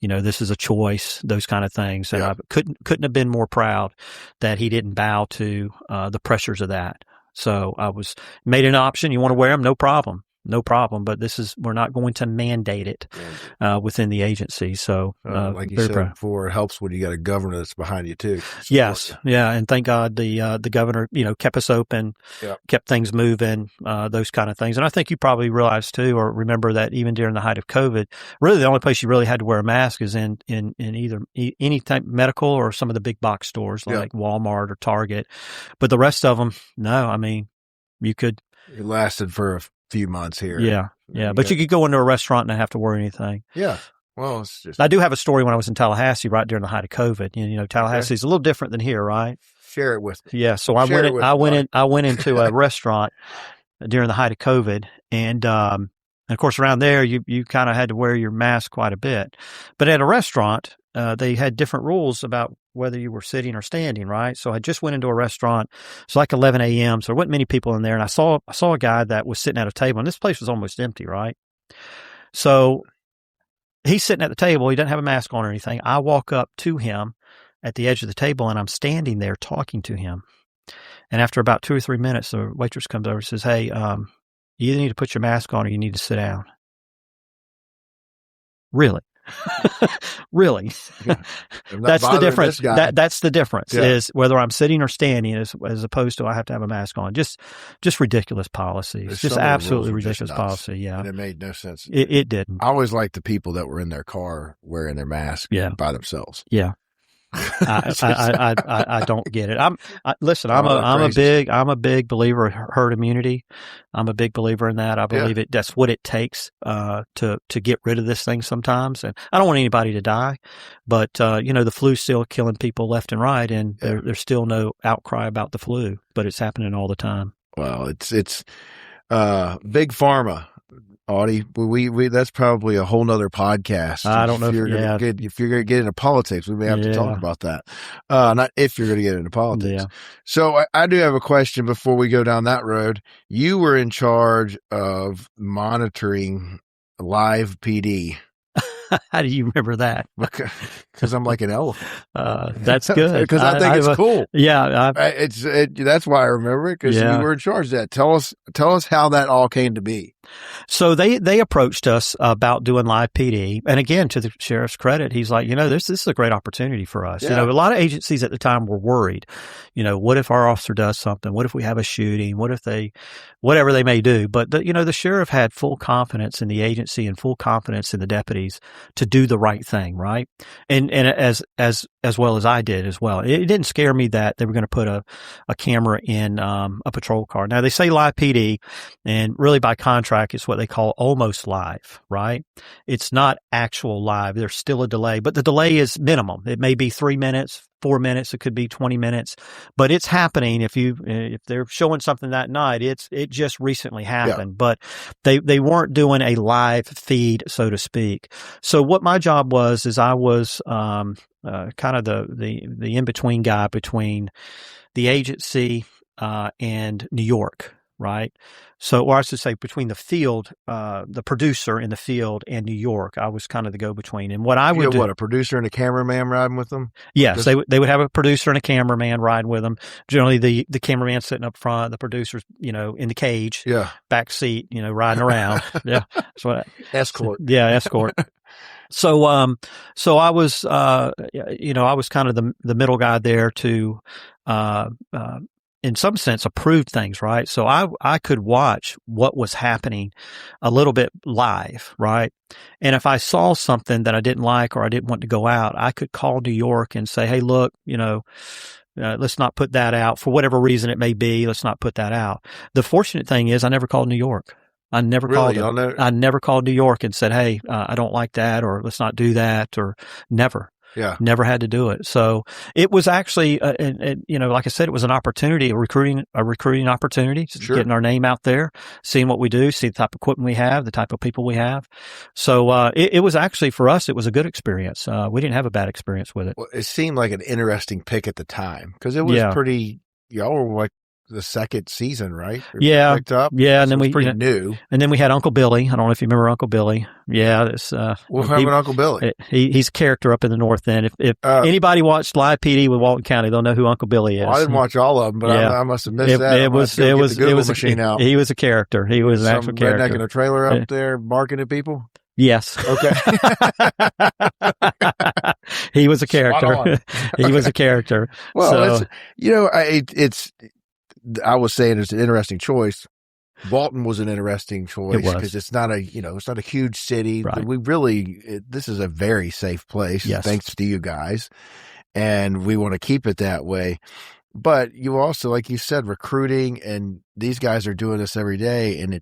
This is a choice, those kind of things. And I couldn't have been more proud that he didn't bow to, the pressures of that. So I made an option. You want to wear them? No problem. But we're not going to mandate it, within the agency. So, like you said before, it helps when you got a governor that's behind you too. Yes. Yeah. And thank God the governor, kept us open, kept things moving, those kind of things. And I think you probably realize too, or remember that even during the height of COVID, really the only place you really had to wear a mask is in either any type medical or some of the big box stores like Walmart or Target. But the rest of them, no, I mean, you could. It lasted for a few months here. Yeah. But you could go into a restaurant and not have to worry anything. Yeah. Well, it's just. I do have a story when I was in Tallahassee right during the height of COVID. Tallahassee is a little different than here, right? Share it with me. Yeah. So I went into a restaurant during the height of COVID, and of course around there you kind of had to wear your mask quite a bit. But at a restaurant, they had different rules about whether you were sitting or standing, right? So I just went into a restaurant. It's like 11 a.m. So there wasn't many people in there. And I saw a guy that was sitting at a table, and this place was almost empty, right? So he's sitting at the table. He doesn't have a mask on or anything. I walk up to him at the edge of the table, and I'm standing there talking to him. And after about 2 or 3 minutes, the waitress comes over and says, "Hey, you either need to put your mask on or you need to sit down." Really? Really? That's the difference. That's the difference is whether I'm sitting or standing as opposed to I have to have a mask on. Just ridiculous policies. Just absolutely ridiculous policy. Yeah. And it made no sense. It didn't. I always liked the people that were in their car wearing their mask by themselves. Yeah. I don't get it. I'm a big believer in herd immunity. I'm a big believer in that. I believe that's what it takes to get rid of this thing sometimes. And I don't want anybody to die, but the flu's still killing people left and right, and there's still no outcry about the flu, but it's happening all the time. Well, it's big pharma. Audie, we that's probably a whole nother podcast. I don't know if you're going to get into politics, we may have to talk about that. Not if you're going to get into politics. Yeah. So I do have a question before we go down that road. You were in charge of monitoring live PD. How do you remember that? Because I'm like an elephant. That's good. Because I think it's cool. Yeah. That's why I remember it, because you were in charge of that. Tell us how that all came to be. So they approached us about doing live PD. And again, to the sheriff's credit, he's like, this is a great opportunity for us. Yeah. A lot of agencies at the time were worried. What if our officer does something? What if we have a shooting? What if whatever they may do? But the sheriff had full confidence in the agency and full confidence in the deputies to do the right thing, right? And as as well as I did as well. It didn't scare me that they were going to put a camera in a patrol car. Now, they say live PD, and really by contract, it's what they call almost live, right? It's not actual live. There's still a delay, but the delay is minimum. It may be 3 minutes, 4 minutes. It could be 20 minutes, but it's happening. If they're showing something that night, it just recently happened, but they weren't doing a live feed, so to speak. So what my job was is I was kind of the in-between guy between the agency and New York, right? So, or I should say between the field, the producer in the field and New York. I was kind of the go-between. And what I would do, a producer and a cameraman riding with them? Yes, they would have a producer and a cameraman riding with them. Generally, the cameraman sitting up front, the producer's, in the cage, back seat, riding around. Yeah, that's what escort. Yeah, escort. So I was, I was kind of the middle guy there to, in some sense, approve things, right? So I could watch what was happening a little bit live, right? And if I saw something that I didn't like or I didn't want to go out, I could call New York and say, hey, look, let's not put that out for whatever reason it may be. Let's not put that out. The fortunate thing is I never called New York. I never called them. I never called New York and said, hey, I don't like that, or let's not do that, or never. Yeah. Never had to do it. So it was actually, like I said, it was an opportunity, a recruiting opportunity, getting our name out there, seeing what we do, see the type of equipment we have, the type of people we have. So it was actually, for us, it was a good experience. We didn't have a bad experience with it. Well, it seemed like an interesting pick at the time because it was pretty, y'all were like the second season, right? Picked up. Yeah. And so then we pretty new. And then we had Uncle Billy. I don't know if you remember Uncle Billy. Yeah. It's, what happened to Uncle Billy? He's a character up in the North End. If anybody watched Live PD with Walton County, they'll know who Uncle Billy is. Well, I didn't watch all of them, but I must have missed that. It was he was a character. He was an actual character. Redneck in a trailer up there barking at people. Yes. Okay. He was a character. He was a character. Well, I was saying it's an interesting choice. Walton was an interesting choice because it's not a huge city. Right. This is a very safe place. Yes. Thanks to you guys. And we want to keep it that way. But you also, like you said, recruiting, and these guys are doing this every day. And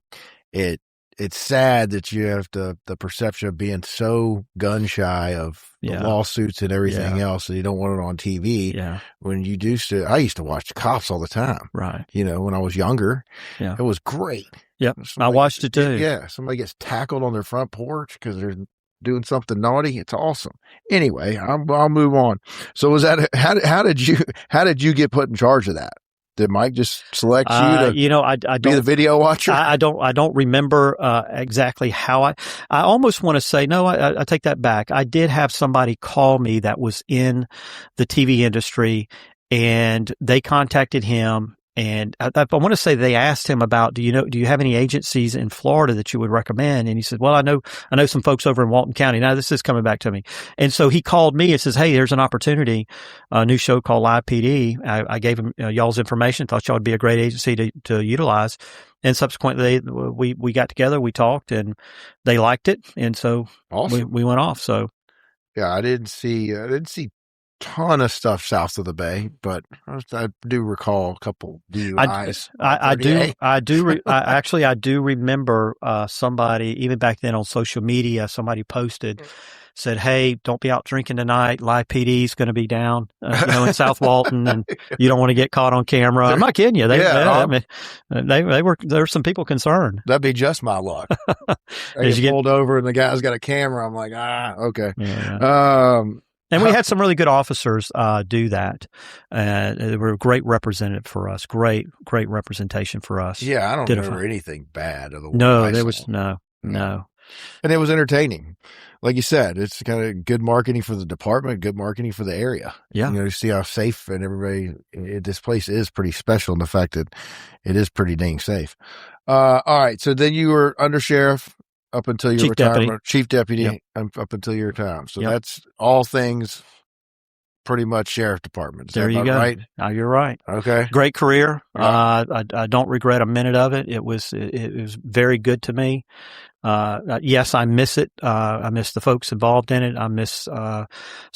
it's sad that you have the perception of being so gun shy of the lawsuits and everything else, and you don't want it on TV. Yeah. When I used to watch the cops all the time. Right. When I was younger. Yeah. It was great. Yep. I watched it too. Yeah. Somebody gets tackled on their front porch because they're doing something naughty. It's awesome. Anyway, I'll move on. So was that, how did you get put in charge of that? Did Mike just select you to I be the video watcher? I don't remember exactly how I almost want to say, no, I take that back. I did have somebody call me that was in the TV industry, and they contacted him. And I want to say they asked him about, do you have any agencies in Florida that you would recommend? And he said, well, I know some folks over in Walton County. Now this is coming back to me. And so he called me and says, hey, there's an opportunity, a new show called Live PD. I gave him y'all's information, thought y'all would be a great agency to utilize. And subsequently we got together, we talked, and they liked it. And so awesome. we went off. So yeah, I didn't see ton of stuff south of the bay, but I do recall a couple DUIs. I do remember somebody, even back then on social media, somebody posted, said, hey, don't be out drinking tonight. Live PD is going to be down, in South Walton, and you don't want to get caught on camera. I'm not kidding you. There were some people concerned. That'd be just my luck. I get pulled over and the guy's got a camera. I'm like, okay. Yeah. And we had some really good officers do that. They were a great representative for us. Great representation for us. Yeah, I don't remember anything bad. No, there was no. And it was entertaining. Like you said, it's kind of good marketing for the department, good marketing for the area. Yeah. You see how safe and everybody, this place is pretty special in the fact that it is pretty dang safe. All right. So then you were under sheriff up until your retirement, chief deputy, up until your time. So that's all things pretty much sheriff department. There you go. Right? You're right. Okay. Great career. Yeah. I don't regret a minute of it. It was very good to me. Yes, I miss it. I miss the folks involved in it. I miss some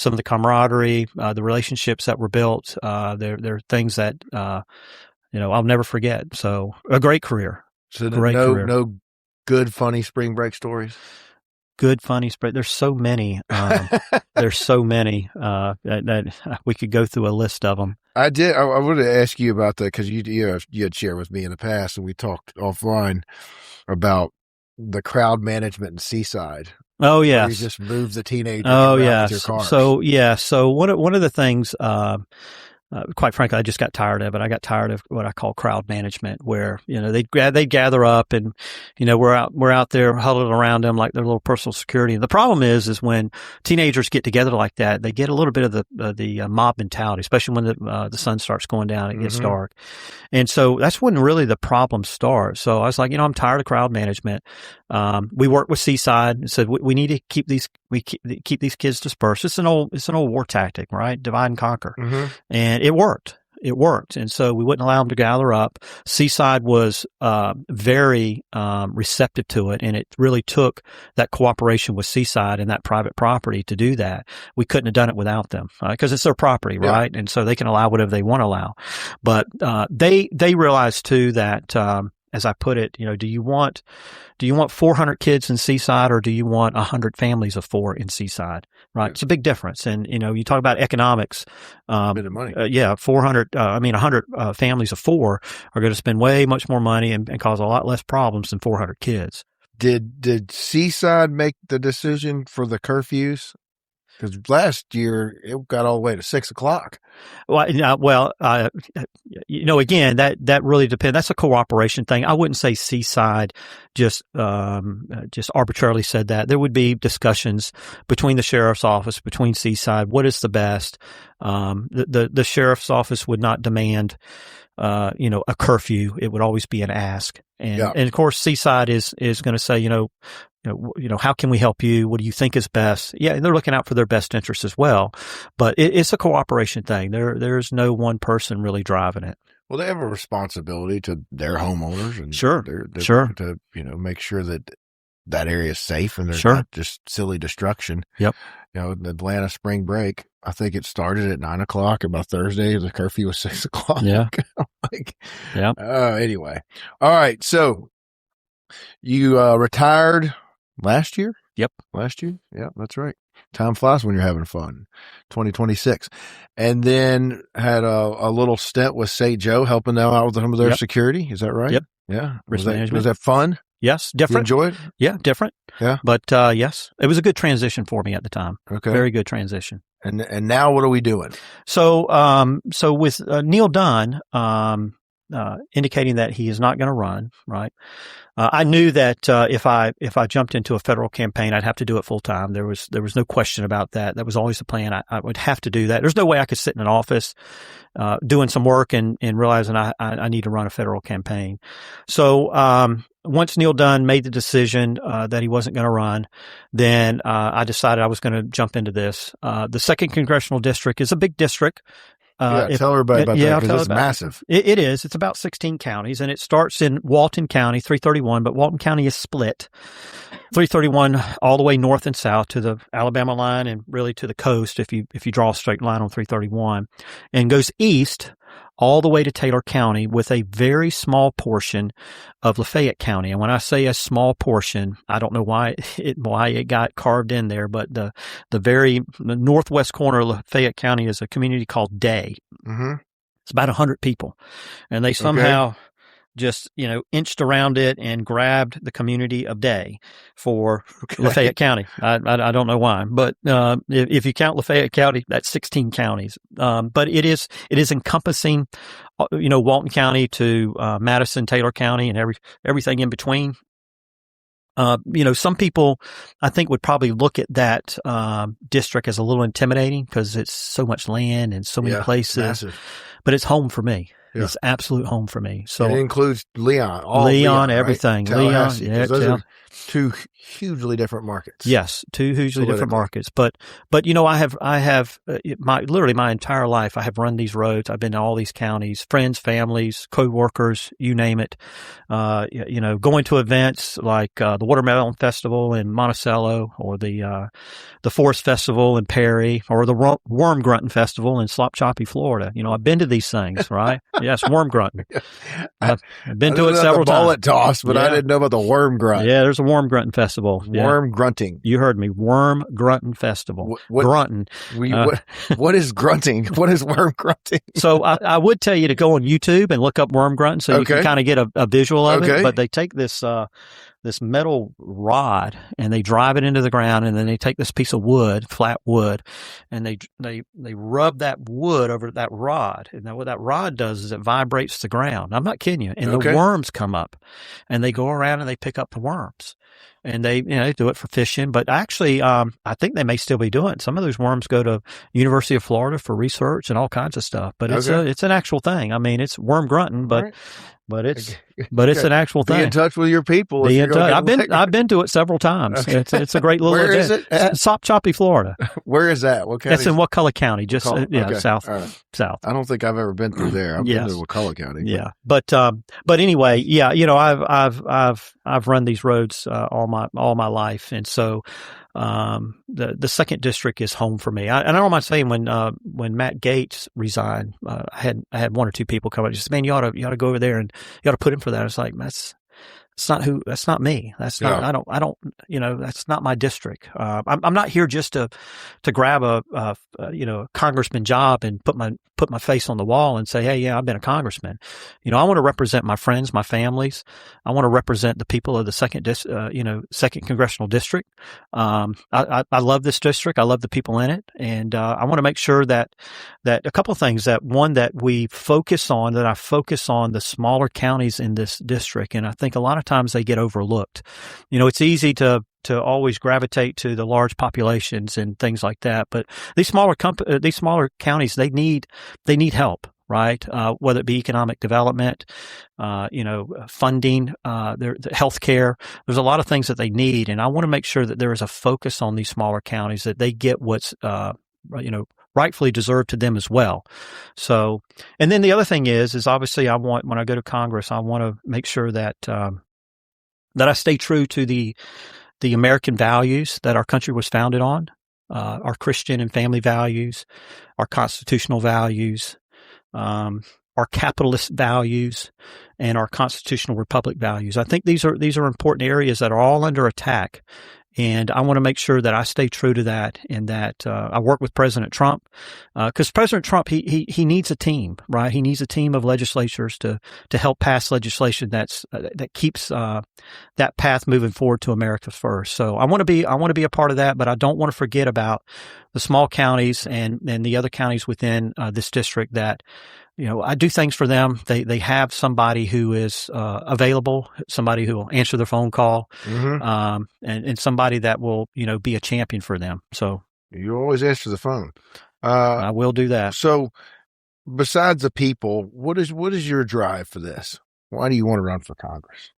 of the camaraderie, the relationships that were built. They're things that I'll never forget. So a great career. So career. No good, funny spring break stories? Good, funny spring. There's so many. There's so many that we could go through a list of them. I did. I wanted to ask you about that because you had shared with me in the past, and we talked offline about the crowd management in Seaside. Oh yes, you just move the teenagers. Oh around yes. with your cars. So one of the things. Quite frankly, I just got tired of it. I got tired of what I call crowd management, where they'd gather up, and we're out there huddled around them like their little personal security. And the problem is when teenagers get together like that, they get a little bit of the mob mentality, especially when the sun starts going down, it gets dark, and so that's when really the problem starts. So I was like, I'm tired of crowd management. We worked with Seaside and said we need to keep these kids dispersed. It's an old war tactic, right? Divide and conquer, and it worked. And so we wouldn't allow them to gather up. Seaside was very receptive to it, and it really took that cooperation with Seaside and that private property to do that. We couldn't have done it without them because it's their property, right? And so they can allow whatever they want to allow. But they realized too that, as I put it, do you want 400 kids in Seaside, or do you want 100 families of 4 in Seaside? Right. It's a big difference. And, you talk about economics. A bit of money. 100 families of 4 are going to spend way much more money and cause a lot less problems than 400 kids. Did Seaside make the decision for the curfews? Because last year it got all the way to 6 o'clock. Again, that really depends. That's a cooperation thing. I wouldn't say Seaside just arbitrarily said that. There would be discussions between the sheriff's office, between Seaside. What is the best? The sheriff's office would not demand, a curfew. It would always be an ask. And of course, Seaside is going to say, how can we help you? What do you think is best? Yeah, and they're looking out for their best interests as well. But it's a cooperation thing. There's no one person really driving it. Well, they have a responsibility to their homeowners, and sure, to make sure that area is safe and there's not just silly destruction. Yep. The Atlanta spring break, I think it started at 9 o'clock, and by Thursday the curfew was 6 o'clock. Yeah. Anyway, all right. So you retired last year? Yep. Last year? Yeah, that's right. Time flies when you're having fun. 2026. And then had a little stint with St. Joe, helping them out with some of their security. Is that right? Yep. Yeah. Risk management. Was that fun? Yes. Different. You enjoyed? Yeah. Different. Yeah. But, yes, it was a good transition for me at the time. Okay. Very good transition. And now what are we doing? So with Neil Dunn, indicating that he is not going to run, right? I knew that if I jumped into a federal campaign, I'd have to do it full time. There was no question about that. That was always the plan. I would have to do that. There's no way I could sit in an office doing some work and realizing I need to run a federal campaign. So once Neil Dunn made the decision that he wasn't going to run, then I decided I was going to jump into this. The 2nd Congressional District is a big district. Tell everybody about that, because it's massive. It is. It's about 16 counties, and it starts in Walton County, 331, but Walton County is split. 331 all the way north and south to the Alabama line and really to the coast if you draw a straight line on 331, and goes east all the way to Taylor County with a very small portion of Lafayette County. And when I say a small portion, I don't know why it got carved in there, but the very northwest corner of Lafayette County is a community called Day. Mm-hmm. It's about 100 people, and they somehow just, inched around it and grabbed the community of Day for Lafayette County. I don't know why, but if you count Lafayette County, that's 16 counties. But it is encompassing, Walton County to Madison, Taylor County, and everything in between. Some people, I think, would probably look at that district as a little intimidating because it's so much land and so many places. Massive. But it's home for me. is absolute home for me. So it includes Leon, everything. Right? Leon, those are two hugely different markets. Yes, two hugely different markets. But I have literally my entire life I have run these roads. I've been to all these counties, friends, families, co-workers, you name it. Going to events like the Watermelon Festival in Monticello, or the Forest Festival in Perry, or the Worm Grunting Festival in Slopchoppy, Florida. I've been to these things, right? Yes, worm grunting. I've been to it several times. Ballot toss, but I didn't know about the worm grunt. Yeah, there's a worm grunting festival. Worm grunting. You heard me. Worm grunting festival. Grunting. What is grunting? What is worm grunting? So I would tell you to go on YouTube and look up worm grunting so you can kind of get a visual of it. But they take this metal rod and they drive it into the ground, and then they take this piece of wood, flat wood, and they rub that wood over that rod. And then what that rod does is it vibrates the ground. I'm not kidding you. And the worms come up, and they go around and they pick up the worms. And they do it for fishing, but actually, I think they may still be doing it. Some of those worms go to University of Florida for research and all kinds of stuff. But it's an actual thing. I mean, it's worm grunting, but it's an actual thing. Be in touch with your people. Be in touch. I've been to it several times. Okay. It's a great little Where event. is it? Slopchoppy, Florida. Where is that? What county? It's in Wakulla County, just south. Right. South. I don't think I've ever been through there. I've been to Wakulla County. Yeah, but anyway, I've run these roads all my life, and so the second district is home for me. And I don't mind saying when Matt Gaetz resigned, I had one or two people come up and just, man, you ought to go over there and you ought to put him for that. It's like, that's not me. That's not, I don't, that's not my district. I'm not here just to grab a congressman job and put my face on the wall and say, hey, yeah, I've been a congressman. I want to represent my friends, my families. I want to represent the people of the second congressional district. I love this district. I love the people in it. And, I want to make sure that a couple of things, that I focus on the smaller counties in this district. And I think a lot of times they get overlooked. It's easy to always gravitate to the large populations and things like that, but these smaller counties, they need help, right? Whether it be economic development, funding, their healthcare. There's a lot of things that they need, and I want to make sure that there is a focus on these smaller counties, that they get what's rightfully deserved to them as well. So, and then the other thing is obviously when I go to Congress, I want to make sure that I stay true to the American values that our country was founded on, our Christian and family values, our constitutional values, our capitalist values, and our constitutional republic values. I think these are important areas that are all under attack. And I want to make sure that I stay true to that, and that I work with President Trump, because President Trump, he needs a team, right? He needs a team of legislators to help pass legislation that keeps that path moving forward to America first. So I want to be a part of that, but I don't want to forget about the small counties and the other counties within this district that, I do things for them. They have somebody who is available, somebody who will answer their phone call, and somebody that will, be a champion for them. So you always answer the phone. I will do that. So besides the people, what is your drive for this? Why do you want to run for Congress?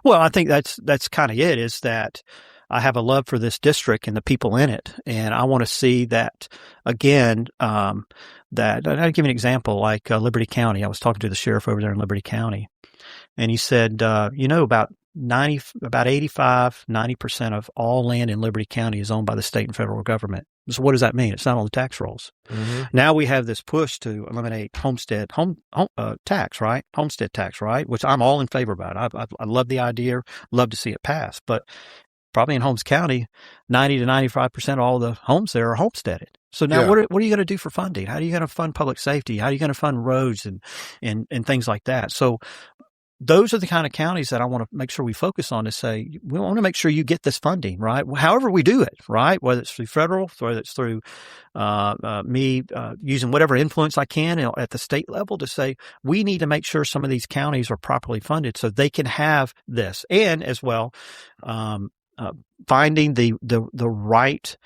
Well, I think that's kind of it, is that I have a love for this district and the people in it. And I want to see that, again, that I'll give you an example, like Liberty County. I was talking to the sheriff over there in Liberty County, and he said, about 85-90% of all land in Liberty County is owned by the state and federal government. So what does that mean? It's not on the tax rolls. Mm-hmm. Now we have this push to eliminate homestead tax, right? Homestead tax, right? Which I'm all in favor about. I love the idea, love to see it pass, but probably in Holmes County, 90 to 95% of all the homes there are homesteaded. So now what are you going to do for funding? How are you going to fund public safety? How are you going to fund roads and things like that? So those are the kind of counties that I want to make sure we focus on, to say, we want to make sure you get this funding, right? However we do it, right? Whether it's through federal, whether it's through me using whatever influence I can at the state level, to say, we need to make sure some of these counties are properly funded so they can have this. And as well, finding the right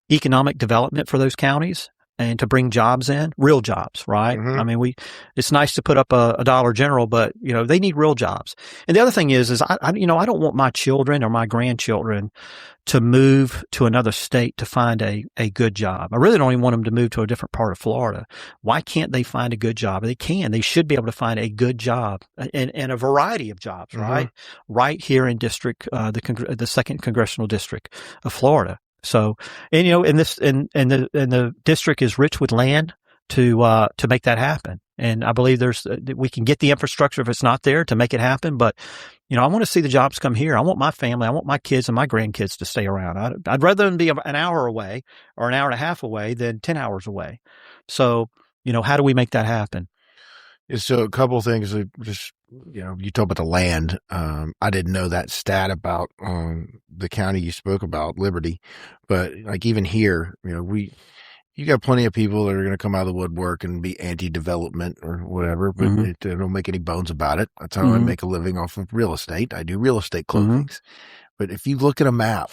economic development for those counties, and to bring jobs in, real jobs, right? Mhm. I mean, it's nice to put up a Dollar General, but they need real jobs. And the other thing is I don't want my children or my grandchildren to move to another state to find a good job. I really don't even want them to move to a different part of Florida. Why can't they find a good job? They can. They should be able to find a good job and a variety of jobs, right? Right here in the second congressional district of Florida. So, and the district is rich with land to make that happen. And I believe we can get the infrastructure if it's not there to make it happen. But, I want to see the jobs come here. I want my family, I want my kids and my grandkids to stay around. I'd rather them be an hour away or an hour and a half away than 10 hours away. So, how do we make that happen? So a couple of things, just, you talk about the land. I didn't know that stat about the county you spoke about, Liberty, but like even here, you got plenty of people that are going to come out of the woodwork and be anti-development or whatever, but they don't make any bones about it. That's how I make a living off of real estate. I do real estate closings. But if you look at a map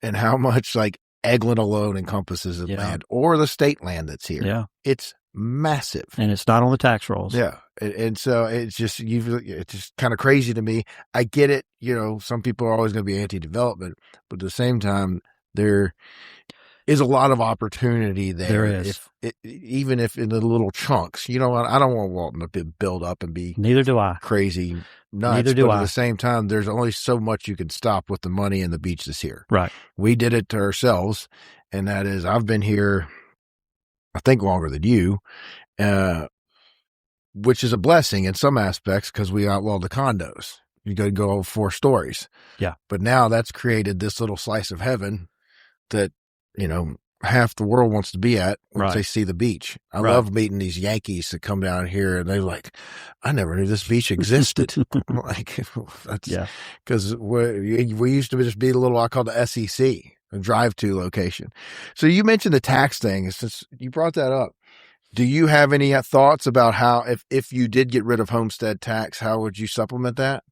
and how much like Eglin alone encompasses of land or the state land that's here, it's massive. And it's not on the tax rolls. Yeah. And so it's just kind of crazy to me. I get it. Some people are always going to be anti-development, but at the same time, there is a lot of opportunity there. There is. Even if in the little chunks, I don't want Walton to build up and be neither do I crazy nuts. Neither do I. At the same time, there's only so much you can stop with the money and the beach that's here. Right. We did it to ourselves. And that is, I've been here, I think longer than you, which is a blessing in some aspects because we outlawed the condos. You got to go over 4 stories. Yeah. But now that's created this little slice of heaven that, half the world wants to be at once they see the beach. I love meeting these Yankees that come down here and they're like, I never knew this beach existed. I'm like, that's because we used to just be a little, I call the SEC, a drive-to location. So you mentioned the tax thing. Since you brought that up, do you have any thoughts about how, if you did get rid of homestead tax, how would you supplement that?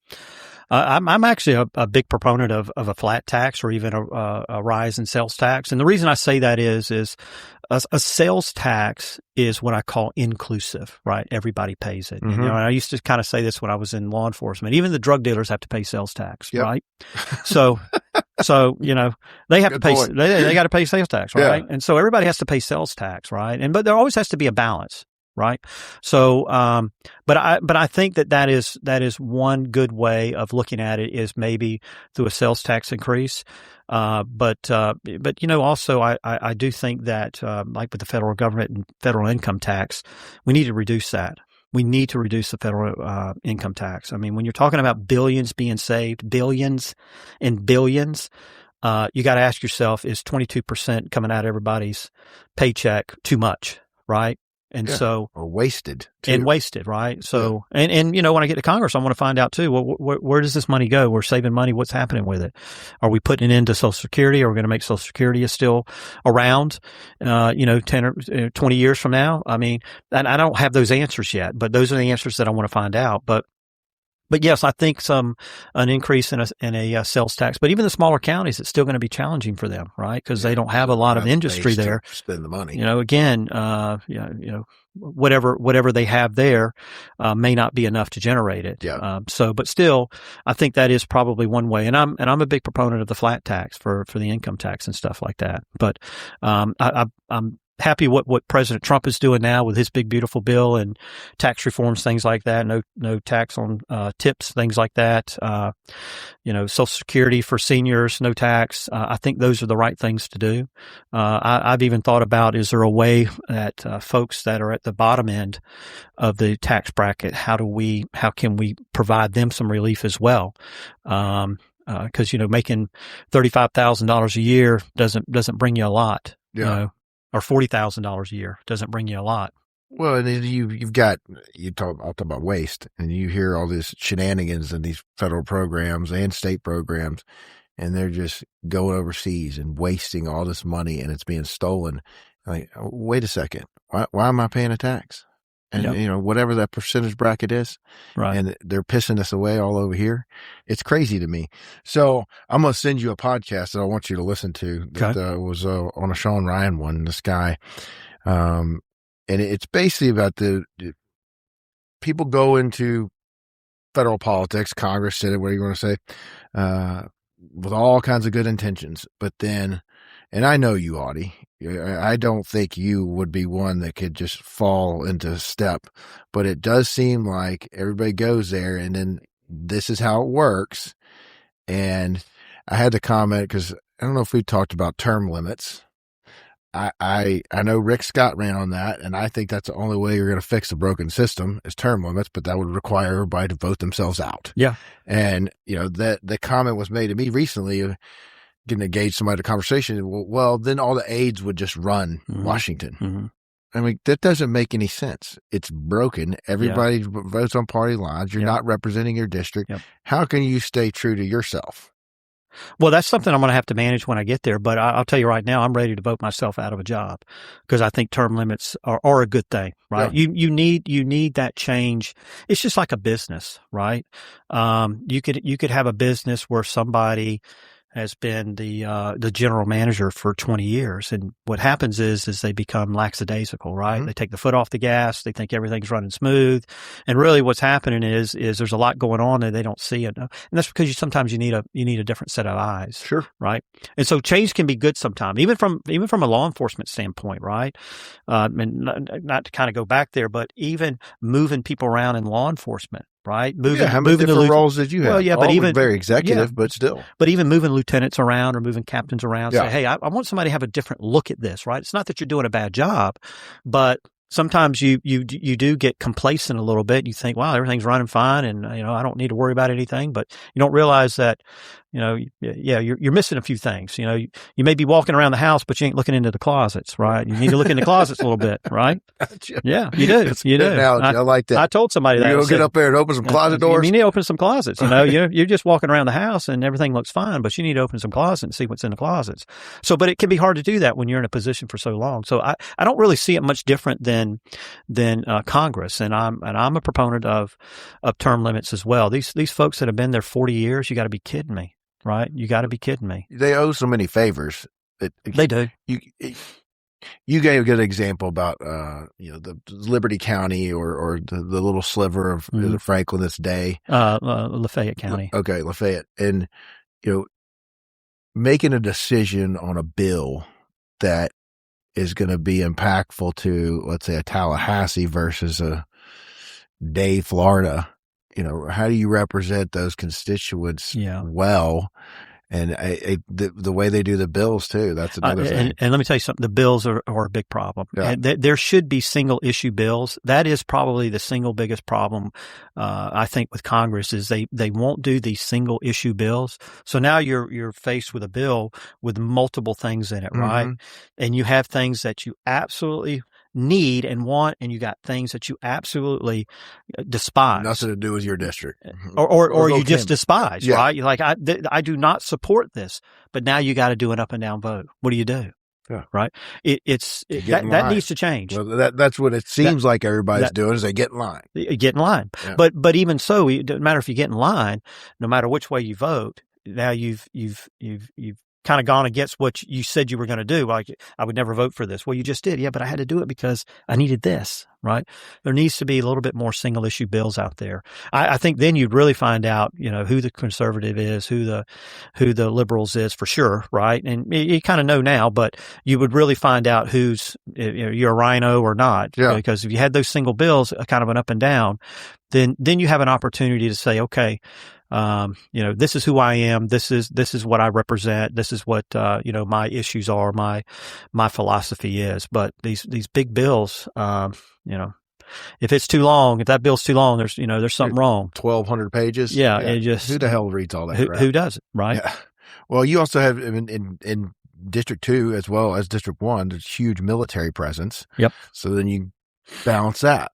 I'm actually a big proponent of a flat tax or even a rise in sales tax. And the reason I say that is a sales tax is what I call inclusive, right? Everybody pays it. And I used to kind of say this when I was in law enforcement. Even the drug dealers have to pay sales tax, right? So they have to pay, they got to pay sales tax, right? Yeah. And so everybody has to pay sales tax, right? But there always has to be a balance. Right. So, but I think that is one good way of looking at it is maybe through a sales tax increase. But also I do think that, like with the federal government and federal income tax, we need to reduce that. We need to reduce the federal income tax. I mean, when you're talking about billions being saved, billions and billions, you got to ask yourself, is 22% coming out of everybody's paycheck too much? Right. And so, or wasted too. And wasted, right? So, and when I get to Congress, I want to find out too, where does this money go? We're saving money. What's happening with it? Are we putting it into Social Security? Are we going to make Social Security is still around, 10 or 20 years from now? I mean, and I don't have those answers yet, but those are the answers that I want to find out. But yes, I think an increase in a sales tax, but even the smaller counties, it's still going to be challenging for them, right? Because they don't have a lot of industry there. Spend the money. Again, whatever they have there, may not be enough to generate it. Yeah. But still, I think that is probably one way. And I'm a big proponent of the flat tax for the income tax and stuff like that. But, I'm happy what President Trump is doing now with his big, beautiful bill and tax reforms, things like that. No tax on tips, things like that. Social Security for seniors, no tax. I think those are the right things to do. I've even thought about, is there a way that folks that are at the bottom end of the tax bracket, how can we provide them some relief as well? Because making $35,000 a year doesn't bring you a lot. Yeah. Or $40,000 a year doesn't bring you a lot. Well, and I'll talk about waste, and you hear all these shenanigans in these federal programs and state programs, and they're just going overseas and wasting all this money, and it's being stolen. Like, wait a second, why am I paying a tax? And whatever that percentage bracket is, right? And they're pissing us away all over here. It's crazy to me. So I'm going to send you a podcast that I want you to listen to. That was on a Sean Ryan one. This guy, And it's basically about the people go into federal politics, Congress, Senate, whatever you want to say, with all kinds of good intentions. But then, and I know you, Audie, I don't think you would be one that could just fall into step, but it does seem like everybody goes there and then this is how it works. And I had to comment because I don't know if we talked about term limits. I know Rick Scott ran on that, and I think that's the only way you're going to fix a broken system is term limits, but that would require everybody to vote themselves out. Yeah. And, that the comment was made to me recently, getting to engage somebody in a conversation. Well, then all the aides would just run Washington. Mm-hmm. I mean, that doesn't make any sense. It's broken. Everybody votes on party lines. You're not representing your district. Yep. How can you stay true to yourself? Well, that's something I'm going to have to manage when I get there. But I'll tell you right now, I'm ready to vote myself out of a job because I think term limits are a good thing, right? Yeah. You need that change. It's just like a business, right? You could have a business where somebody has been the general manager for 20 years. And what happens is they become lackadaisical, right? Mm-hmm. They take the foot off the gas. They think everything's running smooth. And really what's happening is there's a lot going on that they don't see it. And that's because sometimes you need a different set of eyes. Sure. Right. And so change can be good sometimes, even from a law enforcement standpoint, right? And not to kind of go back there, but even moving people around in law enforcement. Right, how many different roles did you have? Well, yeah, but even very executive, but still. But even moving lieutenants around or moving captains around, say, hey, I want somebody to have a different look at this. Right, it's not that you're doing a bad job, but sometimes you do get complacent a little bit. You think, wow, everything's running fine, and I don't need to worry about anything. But you don't realize that you're missing a few things. You may be walking around the house, but you ain't looking into the closets, right? You need to look in the closets a little bit, right? Yeah, you do. You do. I like that. I told somebody that. You go get up there and open some closet doors. You need to open some closets. You're just walking around the house and everything looks fine, but you need to open some closets and see what's in the closets. So, but it can be hard to do that when you're in a position for so long. So I don't really see it much different than Congress, and I'm a proponent of term limits as well. These folks that have been there 40 years, you got to be kidding me. Right? You got to be kidding me. They owe so many favors. They do. You gave a good example about, the Liberty County or the little sliver of Franklin this day. Lafayette County. Okay, Lafayette. And, making a decision on a bill that is going to be impactful to, let's say, a Tallahassee versus a Day, Florida. How do you represent those constituents well? And the way they do the bills too, that's another thing. And let me tell you something, the bills are a big problem. Yeah. There should be single issue bills. That is probably the single biggest problem, I think, with Congress is they won't do these single issue bills. So now you're faced with a bill with multiple things in it, right? And you have things that you absolutely need and want, and you got things that you absolutely despise. Nothing to do with your district, or you just despise, right? You're like, I do not support this, but now you got to do an up and down vote. What do you do? Yeah. Right. That needs to change. Well, that's what it seems like everybody's doing is they get in line. Get in line. Yeah. But even so, it doesn't matter if you get in line, no matter which way you vote. Now you've kind of gone against what you said you were going to do. Like, I would never vote for this. Well, you just did. Yeah, but I had to do it because I needed this, right? There needs to be a little bit more single issue bills out there. I think then you'd really find out, who the conservative is, who the liberals is for sure, right? And you kind of know now, but you would really find out who's, you're a rhino or not. Yeah. Because if you had those single bills, kind of an up and down, then you have an opportunity to say, okay, this is who I am. This is what I represent. This is what, my issues are, my philosophy is. But these big bills, if it's too long, if that bill's too long, there's something wrong. 1,200 pages. Yeah. It just, who the hell reads all that? Who does it? Right. Yeah. Well, you also have in District 2 as well as District 1, there's huge military presence. Yep. So then you balance that,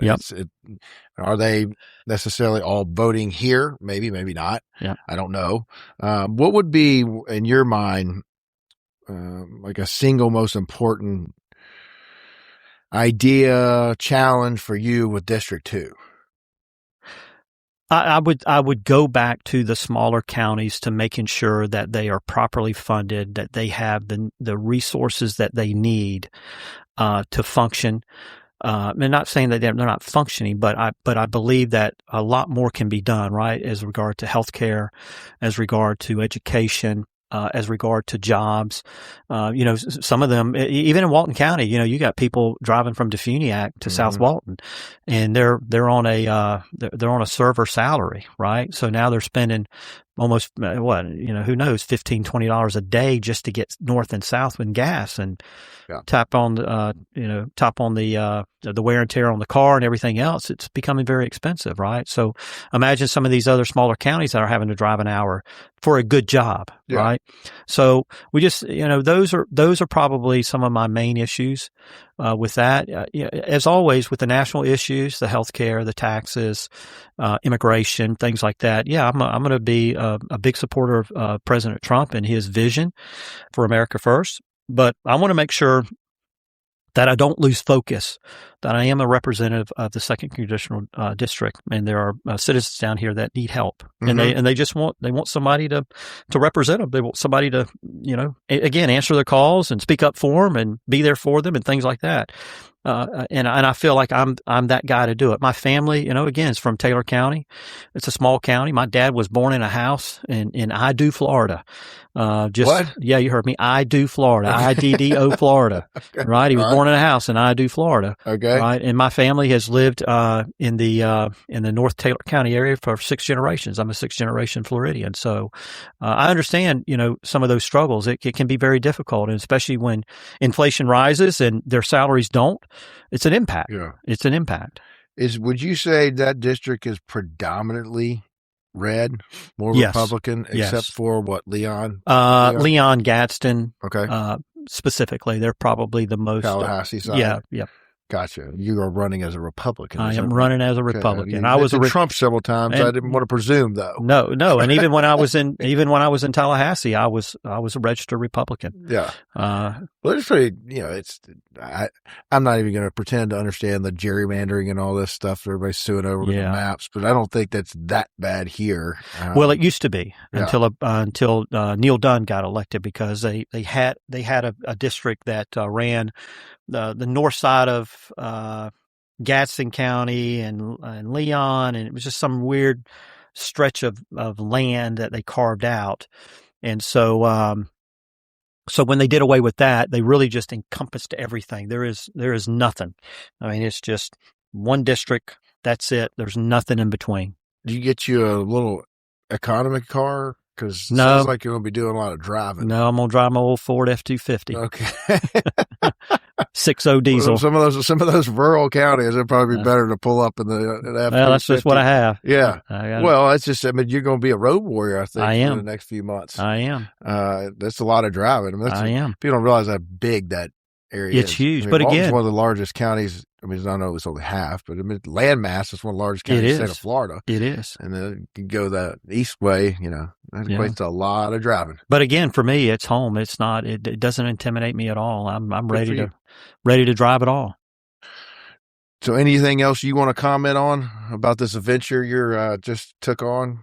Yep. Are they necessarily all voting here? Maybe not. Yeah. I don't know. What would be in your mind, like a single most important idea, challenge for you with District 2? I would go back to the smaller counties to making sure that they are properly funded, that they have the resources that they need to function. I'm not saying that they're not functioning, but I believe that a lot more can be done, right, as regard to healthcare, as regard to education, as regard to jobs. Some of them, even in Walton County, you got people driving from Defuniak to South Walton, and they're on a server salary, right? So now they're spending almost who knows, $15-$20 a day just to get north and south with gas, and top on the wear and tear on the car and everything else. It's becoming very expensive, right? So imagine some of these other smaller counties that are having to drive an hour for a good job, right? So we just, those are probably some of my main issues with that. As always, with the national issues, the healthcare, the taxes, immigration, things like that. Yeah, I'm going to be a big supporter of President Trump and his vision for America First. But I want to make sure that I don't lose focus, that I am a representative of the 2nd Congressional District, and there are citizens down here that need help, and they just want somebody to represent them. They want somebody to, again, answer their calls and speak up for them and be there for them and things like that. And I feel like I'm that guy to do it. My family, again, is from Taylor County. It's a small county. My dad was born in a house in Iddo, Florida. What? Yeah, you heard me. Iddo, Florida. IDDO, Florida. Okay. Right. He was born in a house in Iddo, Florida. Okay. Right. And my family has lived in the North Taylor County area for 6 generations. I'm a 6th generation Floridian. So I understand, some of those struggles. It can be very difficult, and especially when inflation rises and their salaries don't. It's an impact. Yeah. It's an impact. Would you say that district is predominantly red, more Republican, except for what, Leon? Leon, Gadsden. Okay. Specifically, they're probably the most. Tallahassee side? Yeah. Gotcha. You are running as a Republican. I am running as a Republican. I was Trump several times. I didn't want to presume, though. No. And even when I was in Tallahassee, I was a registered Republican. Yeah. Well, it's pretty. I'm not even going to pretend to understand the gerrymandering and all this stuff that everybody's suing over with the maps, but I don't think that's that bad here. Well, it used to be until Neil Dunn got elected, because they had a district that ran the north side of Gadsden County and Leon, and it was just some weird stretch of land that they carved out. And so when they did away with that, they really just encompassed everything. There is nothing. I mean, it's just one district. That's it. There's nothing in between. Do you get you a little economy car? Because it sounds like you're going to be doing a lot of driving. No, I'm going to drive my old Ford F-250. Okay. 6.0 diesel. Well, some of those rural counties, it'd probably be better to pull up in the F-250. Well, that's just what I have. Yeah. Well, it's just, you're going to be a road warrior, I think, in the next few months. I am. That's a lot of driving. I am. People don't realize how big that area it's is. Huge. But again, it's one of the largest counties. I know it's only half, but land mass is one of the largest counties in the state of Florida. It is. And then you go the east way, that equates to a lot of driving. But again, for me, it's home. It's not, it doesn't intimidate me at all. I'm ready to drive it all. So anything else you want to comment on about this adventure you're just took on?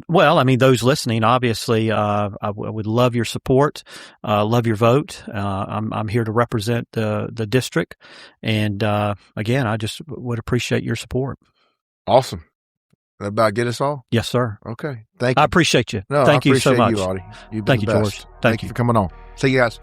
Well, those listening, obviously, I would love your support, love your vote. I'm here to represent the district. And, again, I just would appreciate your support. Awesome. That about get us all? Yes, sir. Okay. Thank you. I appreciate you. No, Thank you so much. You, Audie. Thank you, George. Thank you for coming on. See you guys.